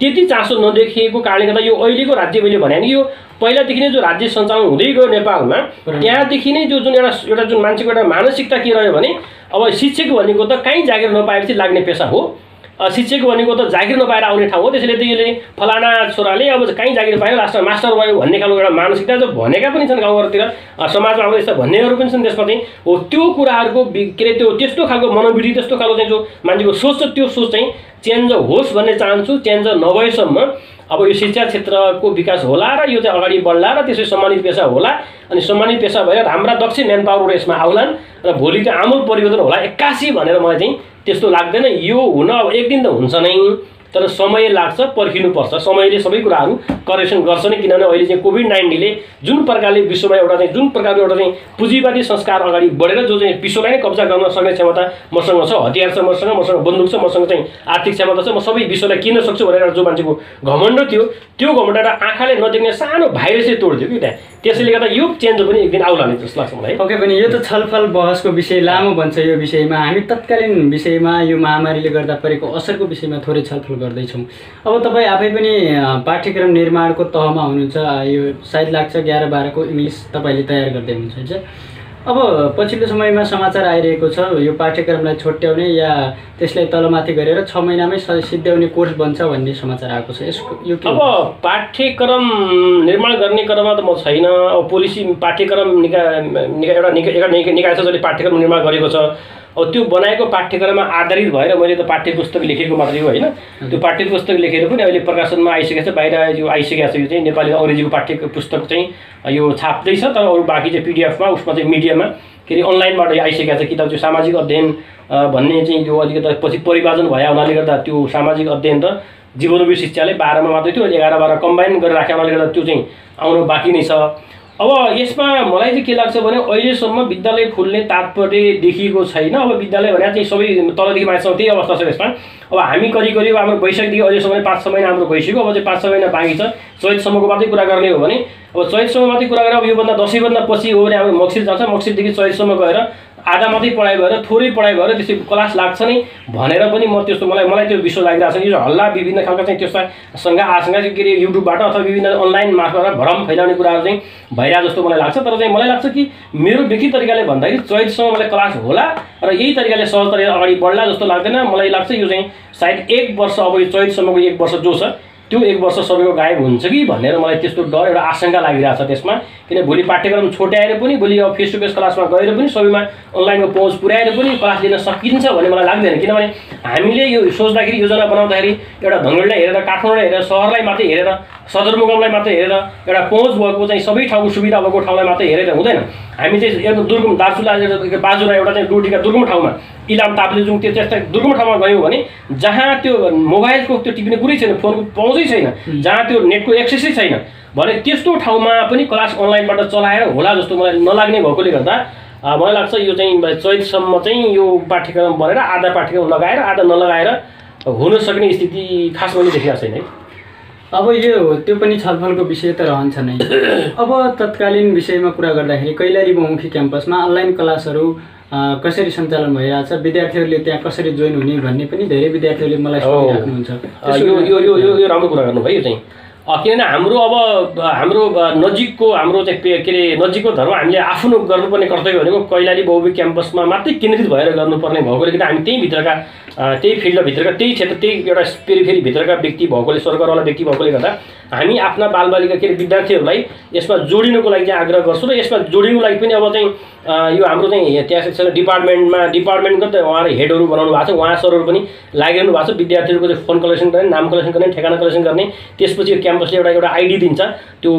त्यति चासो नदेखिएको कारणले गर्दा यो अहिलेको राज्य मैले भने नि यो पहिलादेखि नै जो राज्य सञ्चालन हुँदै गयो नेपालमा त्यहाँदेखि नै जुन एउटा जुन मान्छेको एउटा मानसिकता के रह्यो भने अब शिक्षक भनेको त कहीँ जागिर नपाएपछि लाग्ने पेसा हो, शिक्षक भनेको त जागिर नपाएर आउने ठाउँ हो। त्यसैले त यसले फलाना छोराले अब कहीँ जागिर पायो लास्टमा मास्टर भयो भन्ने खालको एउटा मानसिकता जो भनेका पनि छन् गाउँघरतिर, समाजमा अब यस्ता भन्नेहरू पनि छन्। त्यसमा चाहिँ हो त्यो कुराहरूको के अरे त्यो त्यस्तो खालको मनोवृत्ति, त्यस्तो खालको चाहिँ जो मान्छेको सोच छ त्यो सोच चाहिँ चेन्ज होस् भन्ने चाहन्छु। चेन्ज नभएसम्म अब यो शिक्षा क्षेत्रको विकास होला र यो चाहिँ अगाडि बढ्ला र त्यसै सम्मानित पेसा होला अनि सम्मानित पेसा भएर हाम्रा दक्ष म्यान पावरहरू यसमा आउलान् र भोलि चाहिँ आमूल परिवर्तन होला 81 भनेर मलाई चाहिँ त्यस्तो लाग्दैन। यो हुन अब एक दिन त हुन्छ नै, तर समय लाग्छ, पर्खिनुपर्छ। समयले सबै कुराहरू करेक्सन गर्छ नै, किनभने अहिले चाहिँ कोभिड-19ले जुन प्रकारले विश्वमा एउटा चाहिँ जुन प्रकारको एउटा चाहिँ पुँजीवादी संस्कार अगाडि बढेर जो चाहिँ विश्वलाई नै कब्जा गर्न सक्ने क्षमता मसँग छ, हतियार छ मसँग बन्दुक छ, मसँग चाहिँ आर्थिक क्षमता छ, म सबै विश्वलाई किन्न सक्छु भनेर जो मान्छेको घमण्ड थियो त्यो घमण्ड एउटा आँखाले नदेख्ने सानो भाइरसले तोडिदियो कि त्यहाँ। त्यसैले गर्दा यो चेन्ज पनि एक दिन आउला नि जस्तो लाग्छ मलाई। ओके पनि यो त छलफल बहसको विषय लामो बन्छ। यो विषयमा हामी तत्कालीन विषयमा यो महामारीले गर्दा परेको असरको विषयमा थोरै छलफल गर्दैछौँ। अब तपाईँ आफै पनि पाठ्यक्रम निर्माणको तहमा हुनुहुन्छ, यो सायद लाग्छ 11-12 को इङ्ग्लिस तपाईँले तयार गर्दै हुनुहुन्छ। अब पछिल्लो समयमा समाचार आइरहेको छ यो पाठ्यक्रमलाई छोट्याउने या त्यसलाई तलमाथि गरेर 6 महिनामै सिद्ध्याउने कोर्स बन्छ भन्ने समाचार आएको छ। यसको यो अब पाठ्यक्रम निर्माण गर्ने क्रममा त म छैन। अब पोलिसी पाठ्यक्रम निकाय छ जसले पाठ्यक्रम निर्माण गरेको छ। अब त्यो बनाएको पाठ्यक्रममा आधारित भएर मैले त पाठ्यपुस्तक लेखेको मात्रै हो होइन। त्यो पाठ्यपुस्तक लेखेर पनि अहिले प्रकाशनमा आइसकेको छ, बाहिर यो आइसकेको छ। यो चाहिँ नेपाली अङ्ग्रेजीको पाठ्यपुस्तक चाहिँ यो छाप्दैछ, तर अरू बाँकी चाहिँ पिडिएफमा उसमा चाहिँ मिडियामा के अरे अनलाइनबाट आइसकेको छ किताब। चाहिँ सामाजिक अध्ययन भन्ने चाहिँ यो अलिकति पछि परिवार्जन भए हुनाले गर्दा त्यो सामाजिक अध्ययन र जीवनोपयोगी शिक्षाले 12मा मात्रै थियो, 11-12 कम्बाइन गरेर राखेको हुनाले गर्दा त्यो चाहिँ आउनु बाँकी नै छ। अब यसमा मलाई चाहिँ के लाग्छ भने अहिलेसम्म विद्यालय खोल्ने तात्पर्य देखिएको छैन। अब विद्यालय भने चाहिँ सबै तलदेखि माथिसम्म त्यही अवस्था छ यसमा। अब हामी करिब हाम्रो वैशाखदेखि अहिलेसम्म 5-6 महिना हाम्रो भइसक्यो। अब चाहिँ 5-6 महिना बाँकी छ। चैतसम्मको मात्रै कुरा गर्ने हो भने अब चैतसम्म मात्रै कुरा गरेर अब योभन्दा 10भन्दा पछि हो भने हाम्रो मक्सिर जान्छ, मक्सिरदेखि चैतसम्म गएर आधा मात्रै पढाइ भएर थोरै पढाइ भएर त्यसै क्लास लाग्छ नै भनेर पनि म त्यस्तो मलाई त्यो विश्वास लागिरहेको छ। यो हल्ला विभिन्न खालका चाहिँ त्यस्ता शङ्का आशंका के अरे युट्युबबाट अथवा विभिन्न अनलाइन मार्फतबाट भ्रम फैलाउने कुराहरू चाहिँ भइरहेको जस्तो मलाई लाग्छ। तर चाहिँ मलाई लाग्छ कि मेरो व्यक्ति तरिकाले भन्दाखेरि चैतसम्म मलाई क्लास होला र यही तरिकाले सहज तरिकाले अगाडि बढ्ला जस्तो लाग्दैन। मलाई लाग्छ यो चाहिँ सायद 1 वर्ष, अब यो चैतसम्मको 1 वर्ष जो छ त्यो 1 वर्ष सबैको गायब हुन्छ कि भनेर मलाई त्यस्तो डर एउटा आशंका लागिरहेको छ त्यसमा। किन भोलि पाठ्यक्रम छोट्याएर पनि भोलि अब फेस टु फेस क्लासमा गएर पनि सबैमा अनलाइनमा पहुँच पुर्याएर पनि क्लास लिन सकिन्छ भन्ने मलाई लाग्दैन। किनभने हामीले यो सोच्दाखेरि योजना बनाउँदाखेरि एउटा धनगढीलाई हेरेर, काठमाडौँलाई हेरेर, सहरलाई मात्रै हेरेर, सदरमुकामलाई मात्रै हेरेर, एउटा पहुँच भएको चाहिँ सबै ठाउँको सुविधा भएको ठाउँलाई मात्रै हेरेर हुँदैन। हामी चाहिँ एकदम दुर्गम दार्चुला बाजुरा एउटा चाहिँ डोटीका दुर्गम ठाउँमा, इलाम ताप्लेजुङ त्यो त्यस्ता दुर्गम ठाउँमा गयौँ भने जहाँ त्यो मोबाइलको त्यो टिप्ने कुरै छैन, फोनको पहुँचै छैन, जहाँ त्यो नेटको एक्सेसै छैन भने त्यस्तो ठाउँमा पनि क्लास अनलाइनबाट चलाएर होला जस्तो मलाई नलाग्ने भएकोले गर्दा मलाई लाग्छ यो चाहिँ चैतसम्म चाहिँ यो पाठ्यक्रम बनेर आधा पाठ्यक्रम लगाएर आधा नलगाएर हुन सक्ने स्थिति खास मैले देखिरहेको छैन है। अब यो त्यो पनि छलफलको विषय त रहन्छ नै। अब तत्कालीन विषयमा कुरा गर्दाखेरि कैलाली बहुमुखी क्याम्पसमा अनलाइन क्लासहरू कसरी सञ्चालन भइरहेछ, विद्यार्थीहरूले त्यहाँ कसरी जोइन हुने भन्ने पनि धेरै विद्यार्थीहरूले मलाई सोधिराख्नुहुन्छ। यो राम्रो कुरा गर्नुभयो। यो चाहिँ किनभने हाम्रो अब हाम्रो नजिकको हाम्रो चाहिँ के अरे नजिकको धर्म हामीले आफ्नो गर्नुपर्ने कर्तव्य भनेको कैलाली बहुमुखी क्याम्पसमा मात्रै केन्द्रित भएर गर्नुपर्ने भएकोले गर्दा हामी त्यही भित्रका त्यही फिल्डभित्रका त्यही क्षेत्र त्यही एउटा पेरिफेरी भित्रका व्यक्ति भएकोले सरकारवाला व्यक्ति भएकोले गर्दा हामी आफ्ना बालबालिका के अरे विद्यार्थीहरूलाई यसमा जोडिनुको लागि चाहिँ आग्रह गर्छौँ र यसमा जोडिनुको लागि पनि अब चाहिँ यो हाम्रो चाहिँ त्यहाँ डिपार्टमेन्टको त उहाँहरू हेडहरू बनाउनु भएको छ, उहाँ सरहरू पनि लागिरहनु भएको छ। विद्यार्थीहरूको चाहिँ फोन कलेक्सन गर्ने, नाम कलेक्सन गर्ने, ठेगाना कलेक्सन गर्ने, त्यसपछि यो क्याम्पसले एउटा आइडी दिन्छ, त्यो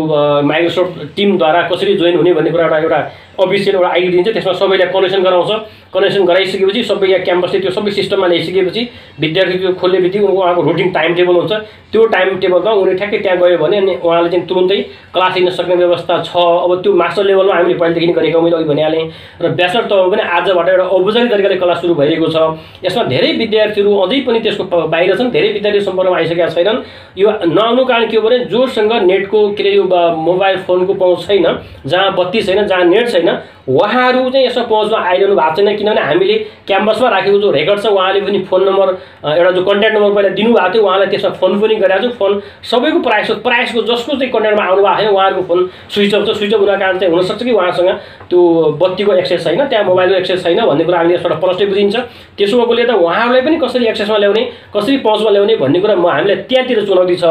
माइक्रोसफ्ट टिमद्वारा कसरी जोइन हुने भन्ने कुरा एउटा अफिसियल एउटा आइडी दिन्छ, त्यसमा सबैलाई कनेक्सन गराउँछ। कनेक्सन गराइसकेपछि सबै यहाँ क्याम्पसले त्यो सबै सिस्टममा ल्याइसकेपछि विद्यार्थी त्यो खोल्ने बित्तिकै उहाँको रुटिन टाइम टेबल हुन्छ, त्यो टाइम टेबलमा उनीहरू ठ्याक्कै त्यहाँ गयो भने अनि उहाँले चाहिँ तुरुन्तै क्लास लिन सक्ने व्यवस्था छ। अब त्यो मास्टर लेभलमा हामीले पहिलेदेखि गरेको मैले अघि भनिहालेँ र ब्याचलर तहमा पनि आजबाट एउटा औपचारिक तरिकाले क्लास सुरु भइरहेको छ। यसमा धेरै विद्यार्थीहरू अझै पनि त्यसको बाहिर छन्, धेरै विद्यार्थी सम्पर्कमा आइसकेका छैनन्। यो नआउनु कारण के हो भने जोसँग नेटको के अरे यो मोबाइल फोनको पहुँच छैन, जहाँ बत्ती छैन, जहाँ नेट छैन, उहाँहरू चाहिँ यसमा पहुँचमा आइरहनु भएको छैन। किनभने हामीले क्याम्पसमा राखेको जो रेकर्ड छ उहाँले पनि फोन नम्बर एउटा जो कन्ट्याक्ट नम्बर पहिला दिनुभएको थियो, उहाँलाई त्यसमा फोन पनि गरेको छु। फोन सबैको प्रायसको जसको चाहिँ कन्ट्याक्टमा आउनु भएको छैन उहाँहरूको फोन स्विच अफ छ। स्विच अफ हुनको कारण चाहिँ हुनसक्छ कि उहाँसँग त्यो बत्तीको एक्सेस छैन, त्यहाँ मोबाइलको एक्सेस छैन भन्ने कुरा हामीले यसबाट प्रष्टै बुझिन्छ। त्यसो भएकोले त उहाँहरूलाई पनि कसरी एक्सेसमा ल्याउने, कसरी पहुँचमा ल्याउने भन्ने कुरा हामीलाई त्यहाँतिर चुनौती छ।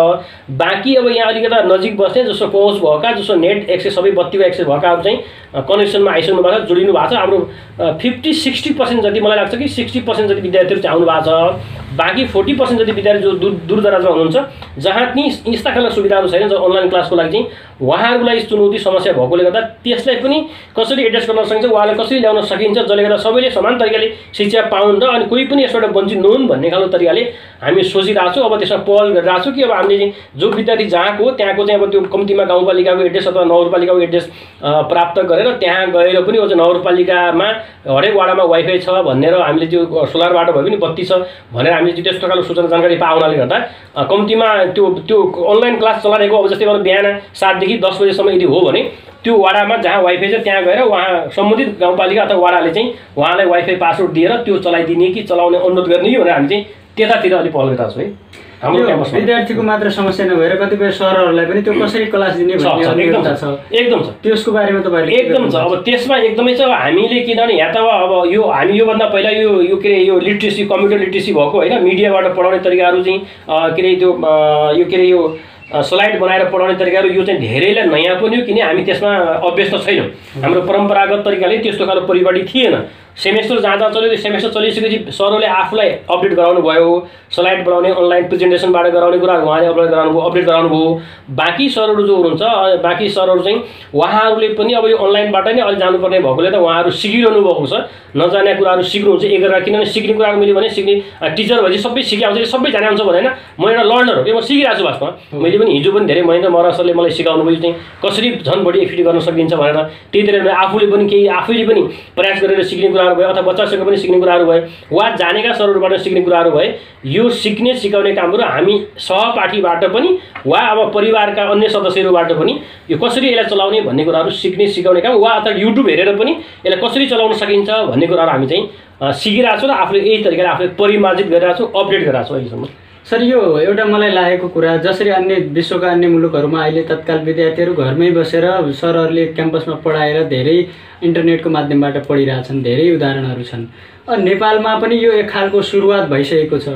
बाँकी अब यहाँ अलिकता नजिक बस्ने जसको पहुँच भएका, जसको नेट एक्सेस सबै बत्तीको एक्सेस भएकाहरू चाहिँ कनेक्सनमा आइसक्नु भएको छ, जोडिनु भएको छ। हाम्रो 50-60% जति मलाई लाग्छ कि 60% जति विद्यार्थीहरू चाहिँ आउनु भएको छ। बाँकी 40% जति विद्यार्थी जो दूर दराजमा हुनुहुन्छ, जहाँ ती यस्ता खालका सुविधाहरू छैन, जो अनलाइन क्लासको लागि चाहिँ उहाँहरूलाई चुनौती समस्या भएकोले गर्दा त्यसलाई पनि कसरी एड्रेस गर्न सकिन्छ, उहाँलाई कसरी ल्याउन सकिन्छ, जसले गर्दा सबैले समान तरिकाले शिक्षा पाउन् र अनि कोही पनि यसबाट वञ्चित नहुन् भन्ने खालको तरिकाले हामी सोचिरहेको छौँ। अब त्यसमा पहल गरिरहेको छौँ कि अब हामीले चाहिँ जो विद्यार्थी जहाँको त्यहाँको चाहिँ अब त्यो कम्तीमा गाउँपालिकाको एड्रेस अथवा नगरपालिकाको एड्रेस प्राप्त गरेर त्यहाँ गएर पनि अब नगरपालिकामा हरेक वाडामा वाइफाई छ भनेर हामीले त्यो सोलरबाट भए पनि बत्ती छ भनेर हामीले चाहिँ त्यस्तो खालको सूचना जानकारी पाउनाले गर्दा कम्तीमा त्यो अनलाइन क्लास चलाइरहेको अब जस्तै बिहान 7 देखि 10 बजेसम्म यदि हो भने त्यो वाडामा जहाँ वाइफाई छ त्यहाँ गएर उहाँ सम्बन्धित गाउँपालिका अथवा वाडाले चाहिँ उहाँलाई वाइफाई पासवर्ड दिएर त्यो चलाइदिने कि चलाउने अनुरोध गर्ने कि भनेर हामी चाहिँ त्यतातिर अलिक पहल गरिरहेको छौँ है। हाम्रो क्याम्पसमा विद्यार्थीको मात्र समस्या नभएर कतिपय सरहरूलाई पनि त्यो कसरी क्लास दिने भन्ने एकदम छ, त्यसको बारेमा तपाईँले एकदम छ। अब त्यसमा एकदमै छ। हामीले किनभने यहाँ त अब यो हामी योभन्दा पहिला यो के अरे यो लिट्रेसी कम्प्युटर लिट्रेसी भएको होइन, मिडियाबाट पढाउने तरिकाहरू चाहिँ के अरे त्यो यो के अरे यो स्लाइड बनाएर पढाउने तरिकाहरू यो चाहिँ धेरैलाई नयाँ पनि हो, किन हामी त्यसमा अभ्यस्त छैनौँ। हाम्रो परम्परागत तरिकाले त्यस्तो खालको परिपाटी थिएन। सेमेस्टर जहाँ चल्यो त्यो सेमेस्टर चलिसकेपछि सरहरूले आफूलाई अपडेट गराउनु भयो, स्लाइड बनाउने अनलाइन प्रेजेन्टेसनबाट गराउने कुरा उहाँले अपडेट गराउनु भयो। बाँकी सरहरू जो हुनुहुन्छ, बाँकी सरहरू चाहिँ उहाँहरूले पनि अब यो अनलाइनबाट नै अलि जानुपर्ने भएकोले त उहाँहरू सिकिरहनु भएको छ। नजाने कुराहरू सिक्नुहुन्छ एकअर्का, किनभने सिक्ने कुराहरू मैले भने सिक्ने टिचर भएपछि सबै सिकाउँछ, सबै जाने हुन्छ भनेन। म एउटा लर्नर हो कि म सिकिरहेको छु वास्तवमा। मैले पनि हिजो पनि धेरै महेन्द्र महरा सरले मलाई सिकाउनु भयो चाहिँ कसरी झन् बढी एफिट गर्न सकिन्छ भनेर। त्यही आफूले पनि केही आफैले पनि प्रयास गरेर सिक्ने कुराहरू भयो अथवा बच्चासँग पनि सिक्ने कुराहरू भए वा जानेका सरहरूबाट सिक्ने कुराहरू भए यो सिक्ने सिकाउने कामहरू हामी सहपाठीबाट पनि वा अब परिवारका अन्य सदस्यहरूबाट पनि यो कसरी यसलाई चलाउने भन्ने कुराहरू सिक्ने सिकाउने काम वा अथवा युट्युब हेरेर पनि यसलाई कसरी चलाउन सकिन्छ भन्ने कुराहरू हामी चाहिँ सिकिरहेको छौँ र आफूले यही तरिकाले आफूले परिमार्जित गरिरहेको छौँ, अपडेट गरिरहेको छौँ अहिलेसम्म। सर यो एउटा मलाई लागेको कुरा, जसरी अन्य विश्वका अन्य मुलुकहरूमा अहिले तत्काल विद्यार्थीहरू घरमै बसेर सरहरूले क्याम्पसमा पढाएर धेरै इन्टरनेटको माध्यमबाट पढिरहेछन्, धेरै उदाहरणहरू छन्। नेपालमा पनि यो एक खालको सुरुवात भइसकेको छ।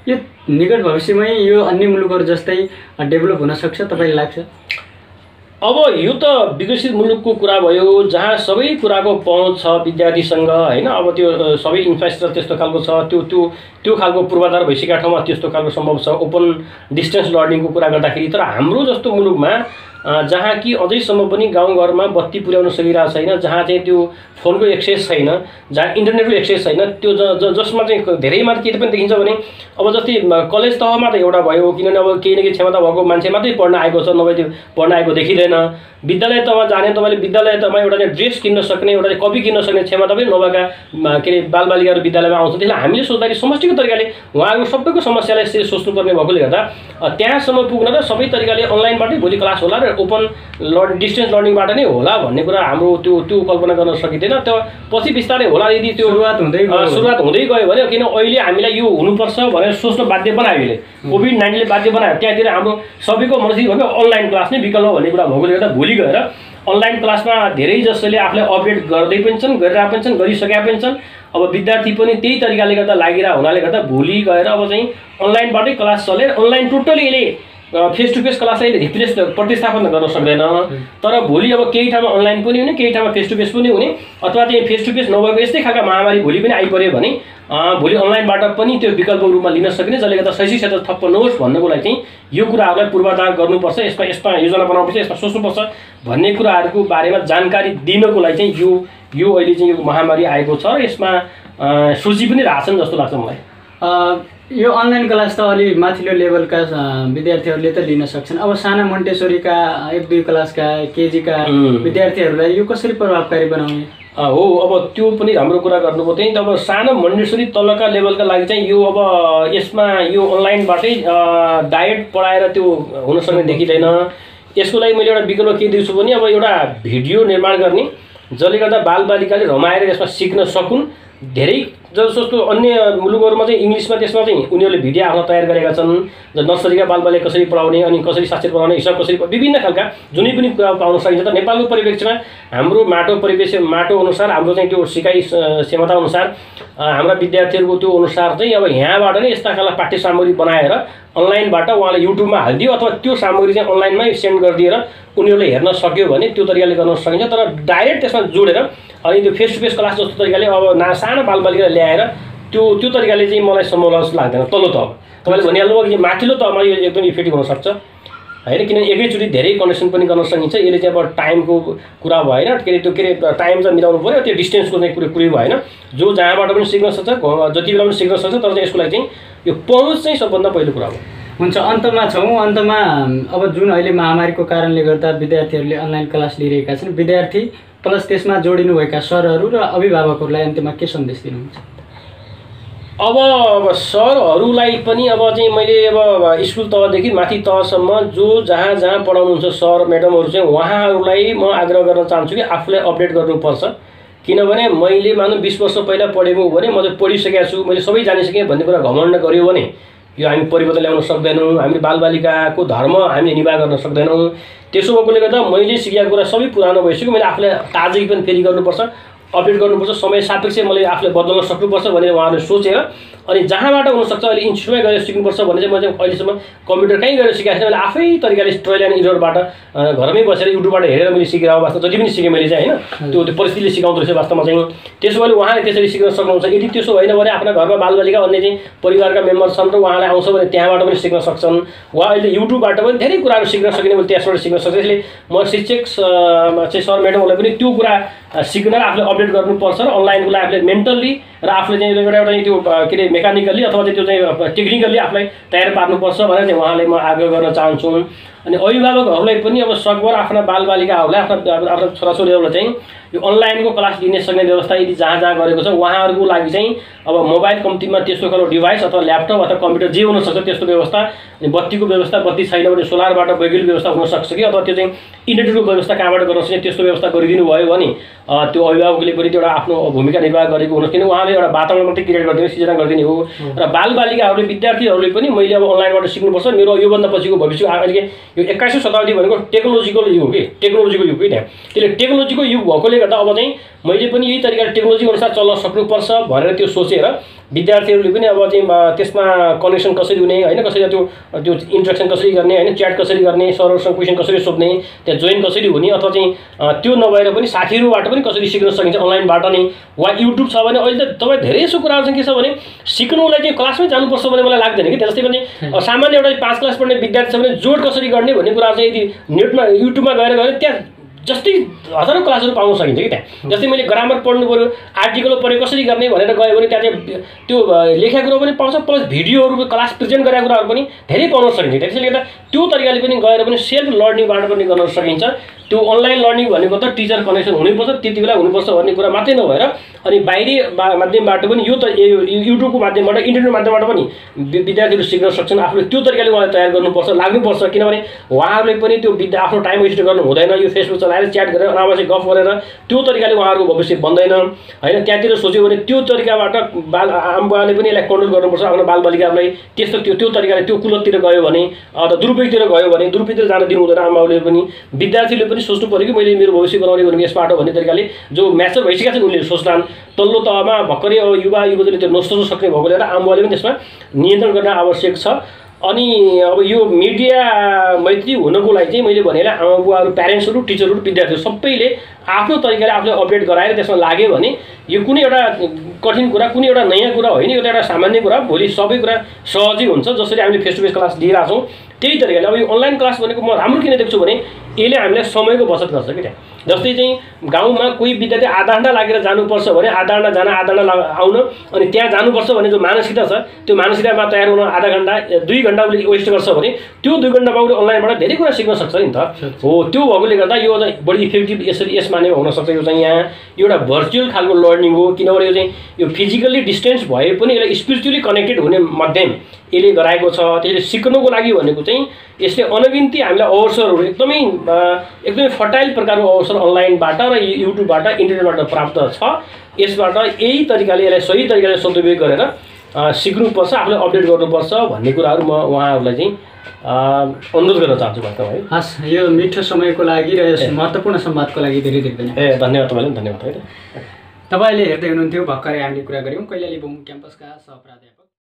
यो निकट भविष्यमै यो अन्य मुलुकहरू जस्तै डेभलप हुन सक्छ तपाईँलाई लाग्छ? अब यो त विकसित मुलुकको कुरा भयो जहाँ सबै कुराको पहुँच छ विद्यार्थीसँग होइन। अब त्यो सबै इन्फ्रास्ट्रक्चर त्यस्तो खालको छ, त्यो खालको पूर्वाधार भइसकेका ठाउँमा त्यस्तो खालको सम्भव छ ओपन डिस्टेन्स लर्निङको कुरा गर्दाखेरि। तर हाम्रो जस्तो मुलुकमा जहाँ कि अझैसम्म पनि गाउँघरमा बत्ती पुर्याउन सकिरहेको छैन, जहाँ चाहिँ त्यो फोनको एक्सेस छैन, जहाँ इन्टरनेटको एक्सेस छैन, त्यो जसमा चाहिँ धेरै मात्र के पनि देखिन्छ भने अब जस्तै कलेज तहमा त एउटा भयो, किनभने अब केही न केही क्षमता भएको मान्छे मात्रै पढ्न आएको छ, नभए त्यो पढ्न आएको देखिँदैन। विद्यालय तहमा जाने तपाईँले विद्यालय तहमा एउटा चाहिँ ड्रेस किन्न सक्ने, एउटा चाहिँ कपी किन्न सक्ने क्षमता पनि नभएका के अरे बालबालिकाहरू विद्यालयमा आउँछ। त्यसलाई हामीले सोच्दाखेरि समष्टिको तरिकाले उहाँहरूको सबैको समस्यालाई सोच्नुपर्ने भएकोले गर्दा त्यहाँसम्म पुग्न र सबै तरिकाले अनलाइनबाटै भोलि क्लास होला र ओपन डिस्टेन्स लर्निङबाट नै होला भन्ने कुरा हाम्रो त्यो कल्पना गर्न सकिँदैन। त्यो पछि बिस्तारै होला यदि त्यो सुरुवात हुँदै गयो भने, किन अहिले हामीलाई यो हुनुपर्छ भनेर सोच्न बाध्य बनायो। अहिले कोभिड-19ले बाध्य बनायो। त्यहाँतिर हाम्रो सबैको मनस्थिति भयो अनलाइन क्लास नै विकल्प भन्ने कुरा भएकोले गर्दा भोलि गएर अनलाइन क्लासमा धेरै जसोले आफूलाई अपडेट गर्दै पनि छन्, गरिरहेको पनि छन्, गरिसकेका पनि छन्। अब विद्यार्थी पनि त्यही तरिकाले गर्दा लागिरहेको हुनाले गर्दा भोलि गएर अब चाहिँ अनलाइनबाटै क्लास चले। अनलाइन टोटली यसले फेस टु फेस क्लासलाई रिप्लेस प्रतिस्थापन गर्न सक्दैन। तर भोलि अब केही ठाउँमा अनलाइन पनि हुने, केही ठाउँमा फेस टु फेस पनि हुने, अथवा चाहिँ फेस टु फेस नभएको यस्तै खालका महामारी भोलि पनि आइपऱ्यो भने भोलि अनलाइनबाट पनि त्यो विकल्प रूपमा लिन सकिने, जसले गर्दा शैक्षिक क्षेत्र ठप्प नहोस् भन्नको लागि चाहिँ यो कुराहरूलाई पूर्वाधार गर्नुपर्छ, यसमा योजना बनाउनुपर्छ, यसमा सोच्नुपर्छ भन्ने कुराहरूको बारेमा जानकारी दिनको लागि चाहिँ यो अहिले चाहिँ यो महामारी आएको छ र यसमा सोची पनि रहेछन् जस्तो लाग्छ मलाई। यो अनलाइन क्लास त अलि माथिल्लो लेभलका विद्यार्थीहरूले त लिन सक्छन्। अब साना मोन्टेसोरीका 1-2 क्लासका केजीका विद्यार्थीहरूलाई यो कसरी प्रभावकारी बनाउने हो? अब त्यो पनि हाम्रो कुरा गर्नुभयो। त्यही त अब सानो मोन्टेसोरी तलका लेभलका लागि चाहिँ यो अब यसमा यो अनलाइनबाटै डाइरेक्ट पढाएर त्यो हुन सक्ने देखिँदैन। यसको लागि मैले एउटा विकल्प के दिन्छु भने अब एउटा भिडियो निर्माण गर्ने, जसले गर्दा बालबालिकाले रमाएर यसमा सिक्न सकुन्। धेरै जस्तो अन्य मुलुकहरूमा चाहिँ इङ्ग्लिसमा त्यसमा चाहिँ उनीहरूले भिडियो आफ्नो तयार गरेका छन्, नर्सरीका बालबालिका कसरी पढाउने, अनि कसरी साक्षर बनाउने, हिसाब कसरी, विभिन्न खालका जुनै पनि कुरा पाउन सकिन्छ। तर नेपालको परिप्रेक्ष्यमा हाम्रो माटो अनुसार, हाम्रो चाहिँ त्यो सिकाइ क्षमता अनुसार, हाम्रा विद्यार्थीहरूको त्यो अनुसार चाहिँ अब यहाँबाट नै यस्ता खालका पाठ्य सामग्री बनाएर अनलाइनबाट उहाँले युट्युबमा हालिदियो अथवा त्यो सामग्री चाहिँ अनलाइनमै सेन्ड गरिदिएर उनीहरूले हेर्न सक्यो भने त्यो तरिकाले गर्न सकिन्छ। तर डाइरेक्ट त्यसमा जोडेर अनि त्यो फेस टु फेस क्लास जस्तो तरिकाले अब सानो बालबालिकालाई ल्याएर त्यो तरिकाले चाहिँ मलाई सम्भव जस्तो लाग्दैन। तल्लो तह तपाईँले भनिहाल्नुभयो कि माथिल्लो तहमा यो एकदम इफेक्टिभ हुनसक्छ होइन, किनभने एकैचोटि धेरै कनेक्सन पनि गर्न सकिन्छ। यसले चाहिँ अब टाइमको कुरा भएन, के अरे टाइम चाहिँ मिलाउनु पऱ्यो, त्यो डिस्टेन्सको चाहिँ कुरै भएन। जो जहाँबाट पनि सिक्न सक्छ, जति बेला पनि सिक्न सक्छ। तर चाहिँ यसको लागि चाहिँ यो पहुँच चाहिँ सबभन्दा पहिलो कुरा हो। हुन्छ, अन्तमा छौँ। अन्तमा अब जुन अहिले महामारीको कारणले गर्दा विद्यार्थीहरूले अनलाइन क्लास लिइरहेका छन्, विद्यार्थी प्लस त्यसमा जोडिनुभएका सरहरू र अभिभावकहरूलाई अन्त्यमा के सन्देश दिनुहुन्छ? अब सरहरूलाई पनि अब चाहिँ मैले अब स्कुल तहदेखि माथि तहसम्म जो जहाँ पढाउनुहुन्छ सर म्याडमहरू चाहिँ उहाँहरूलाई म आग्रह गर्न चाहन्छु कि आफूलाई अपडेट गर्नुपर्छ। किनभने मैले मानौँ 20 वर्ष पहिला पढेको भने म चाहिँ पढिसकेको छु, मैले सबै जानिसकेँ भन्ने कुरा घमण्ड गऱ्यो भने यो हामी परिवर्तन ल्याउन सक्दैनौँ। हामीले बालबालिकाको धर्म हामीले निर्वाह गर्न सक्दैनौँ। त्यसो भएकोले गर्दा मैले सिकेको कुरा सबै पुरानो भइसक्यो, मैले आफूलाई ताजगी पनि फेरि गर्नुपर्छ, अपडेट गर्नुपर्छ, समय सापेक्ष मैले आफूलाई बदल्न सक्नुपर्छ भनेर उहाँहरूले सोचेर अनि जहाँबाट हुनसक्छ अहिले इन्स्टिट्युटमै गएर सिक्नुपर्छ भने चाहिँ म चाहिँ अहिलेसम्म कम्प्युटर कहीँ गएर सिकाएको छैन। मैले आफै तरिकाले ट्रायल एन्ड एररबाट घरमै बसेर युट्युबबाट हेरेर मैले सिकेर वास्तव जति पनि सिकेँ मैले चाहिँ होइन, त्यो परिस्थितिले सिकाउँदो रहेछ वास्तवमा चाहिँ। त्यसो भए उहाँले त्यसरी सिक्न सक्नुहुन्छ। यदि त्यसो होइन भने आफ्ना घरमा बालबालिका अन्य चाहिँ परिवारका मेम्बर छन् र उहाँलाई आउँछ भने त्यहाँबाट पनि सिक्न सक्छन्। वा अहिले युट्युबबाट पनि धेरै कुराहरू सिक्न सकिने, मैले त्यसबाट सिक्न सक्छु। त्यसले म शिक्षक चाहिँ सर म्याडमहरूलाई पनि त्यो कुरा सिक्न आफूले अपडेट गर्नुपर्छ र अनलाइनको लागि आफूले मेन्टल्ली र आफूले चाहिँ एउटा त्यो के अरे मेकानिकल्ली अथवा चाहिँ त्यो चाहिँ टेक्निकल्ली आफूलाई तयार पार्नुपर्छ भनेर चाहिँ उहाँलाई म आग्रह गर्न चाहन्छु। अनि अभिभावकहरूलाई पनि अब सकभर आफ्ना बालबालिकाहरूलाई आफ्ना छोराछोरीहरूलाई चाहिँ यो अनलाइनको क्लास लिने सक्ने व्यवस्था यदि जहाँ गरेको छ उहाँहरूको लागि चाहिँ अब मोबाइल कम्तीमा त्यस्तो खालको डिभाइस अथवा ल्यापटप अथवा कम्प्युटर जे हुनसक्छ त्यस्तो व्यवस्था, अनि बत्तीको व्यवस्था, बत्ती छैन भने सोलरबाट वैकल्पिक व्यवस्था हुनसक्छ कि अथवा त्यो चाहिँ इन्टरनेटको व्यवस्था कहाँबाट गर्न सक्ने त्यस्तो व्यवस्था गरिदिनु भयो भने त्यो अभिभावकले पनि एउटा आफ्नो भूमिका निर्वाह गरेको हुनुहोस्। किन उहाँले एउटा वातावरण मात्रै क्रिएट गरिदिने, सिर्जना गरिदिने हो। र बालबालिकाहरूले विद्यार्थीहरूले पनि मैले अब अनलाइनबाट सिक्नुपर्छ, मेरो योभन्दा पछिको भविष्य अहिले यो 21औं शताब्दी भनेको टेक्नोलोजीको युग हो कि, टेक्नोलोजीको युग होइन। त्यसले टेक्नोलोजीको युग भएकोले गर्दा अब चाहिँ मैले पनि यही तरिकाले टेक्नोलोजी अनुसार चल्न सक्नुपर्छ भनेर त्यो सोचेर विद्यार्थीहरूले पनि अब चाहिँ त्यसमा कनेक्सन कसरी हुने होइन, कसरी त्यो इन्ट्रेक्सन कसरी गर्ने होइन, च्याट कसरी गर्ने, सरहरूसँग क्वेसन कसरी सोध्ने, त्यहाँ जोइन कसरी हुने, अथवा चाहिँ त्यो नभएर पनि साथीहरूबाट पनि कसरी सिक्न सकिन्छ अनलाइनबाट नै। वा युट्युब छ भने अहिले त तपाईँ धेरै यस्तो कुराहरू चाहिँ के छ भने सिक्नुलाई चाहिँ क्लासमै जानुपर्छ भन्ने मलाई लाग्दैन कि। जस्तै पनि सामान्य एउटा 5 क्लास पढ्ने विद्यार्थी छ भने जोड कसरी गर्ने भन्ने कुरा चाहिँ यदि नेटमा युट्युबमा गएर त्यहाँ जस्तै हजारौँ क्लासहरू पाउन सकिन्छ कि त्यहाँ। जस्तै मैले ग्रामर पढ्नु पऱ्यो, आर्टिकल पढ्यो कसरी गर्ने भनेर गयो भने त्यहाँ चाहिँ त्यो लेखेको कुरो पनि पाउँछ, प्लस भिडियोहरू क्लास प्रेजेन्ट गरेका कुराहरू पनि धेरै पाउन सकिन्छ। त्यसले गर्दा त्यो तरिकाले पनि गएर पनि सेल्फ लर्निङबाट पनि गर्न सकिन्छ। त्यो अनलाइन लर्निङ भनेको त टिचर कनेक्सन हुनैपर्छ, त्यति बेला हुनुपर्छ भन्ने कुरा मात्रै नभएर अनि बाहिरी माध्यमबाट पनि यो त युट्युबको माध्यमबाट इन्टरनेट माध्यमबाट पनि विद्यार्थीहरू सिक्न सक्छन्। आफूले त्यो तरिकाले उहाँले तयार गर्नुपर्छ, लाग्नुपर्छ, किनभने उहाँहरूले पनि त्यो आफ्नो टाइम वेस्ट गर्नु हुँदैन। यो फेसबुक चलाएर च्याट गरेर अनावश्यक गफ गरेर त्यो तरिकाले उहाँहरूको भविष्य बन्दैन होइन। त्यहाँतिर सोच्यो भने त्यो तरिकाबाट आमाबाले पनि यसलाई कन्ट्रोल गर्नुपर्छ। आफ्नो बालबालिकालाई त्यस्तो त्यो तरिकाले त्यो कुलततिर गयो भने अथवा दुरुपयोगतिर गयो भने दुरुपयोगतिर जान दिनु हुँदैन। आमाबाले पनि विद्यार्थीले पनि सोच्नु पऱ्यो कि मैले मेरो भविष्य बनाउने भनेको यसबाट भन्ने तरिकाले जो म्याचर भइसकेका छन् उनीहरूले सोच्लान्। तल्लो तहमा भर्खरै अब युवा युवतीले त्यो नसोच्न सक्ने भएकोले गर्दा आमाबाले पनि त्यसमा नियन्त्रण गर्न आवश्यक छ। अनि अब यो मिडिया मैत्री हुनको लागि चाहिँ मैले भने आमा बुवाहरू, प्यारेन्ट्सहरू, टिचरहरू, विद्यार्थीहरू सबैले आफ्नो तरिकाले आफूले अपडेट गराएर त्यसमा लाग्यो भने यो कुनै एउटा कठिन कुरा, कुनै एउटा नयाँ कुरा होइन, यो एउटा सामान्य कुरा, भोलि सबै कुरा सहजै हुन्छ। जसरी हामीले फेस टु फेस क्लास लिइरहेको छौँ त्यही तरिकाले अब यो अनलाइन क्लास भनेको म राम्रो किन देख्छु भने यसले हामीलाई समयको बचत गर्छ कि त्यहाँ। जस्तै चाहिँ गाउँमा कोही विद्यार्थी आधा घन्टा लागेर जानुपर्छ भने आधा घन्टा जान आधा घन्टा आउन, अनि त्यहाँ जानुपर्छ भने जो मानसिकता छ त्यो मानसिकतामा तयार हुन आधा घन्टा 2 घन्टा उसले वेस्ट गर्छ भने त्यो 2 घन्टामा उसले अनलाइनबाट धेरै कुरा सिक्न सक्छ नि त। हो त्यो भएकोले गर्दा यो चाहिँ बढी इफेक्टिभ यसरी यस मानेमा हुनसक्छ। यो चाहिँ यहाँ एउटा भर्चुअल खालको लर्निङ हो, किनभने यो चाहिँ यो फिजिकल्ली डिस्टेन्स भए पनि यसलाई स्पिरिचुअली कनेक्टेड हुने माध्यम यसले गराएको छ। त्यसले सिक्नको लागि भनेको चाहिँ यसले अनगिन्ती हामीलाई अवसरहरू एकदमै फर्टाइल प्रकारको अवसर अनलाइनबाट र युट्युबबाट इन्टरनेटबाट प्राप्त छ। यसबाट यही तरिकाले यसलाई सही तरिकाले सदुपयोग गरेर सिक्नुपर्छ, आफूले अपडेट गर्नुपर्छ भन्ने कुराहरू म उहाँहरूलाई चाहिँ अनुरोध गर्न चाहन्छु भक्त भाइ। हस्, यो मिठो समयको लागि र यस महत्त्वपूर्ण संवादको लागि धेरै धेरै धन्यवाद। धन्यवाद तपाईँलाई, धन्यवाद है। तपाईँले हेर्दै हुनुहुन्थ्यो भर्खरै हामीले कुरा गऱ्यौँ कैलाली बहुमुखी क्याम्पसका सहप्राध्यापक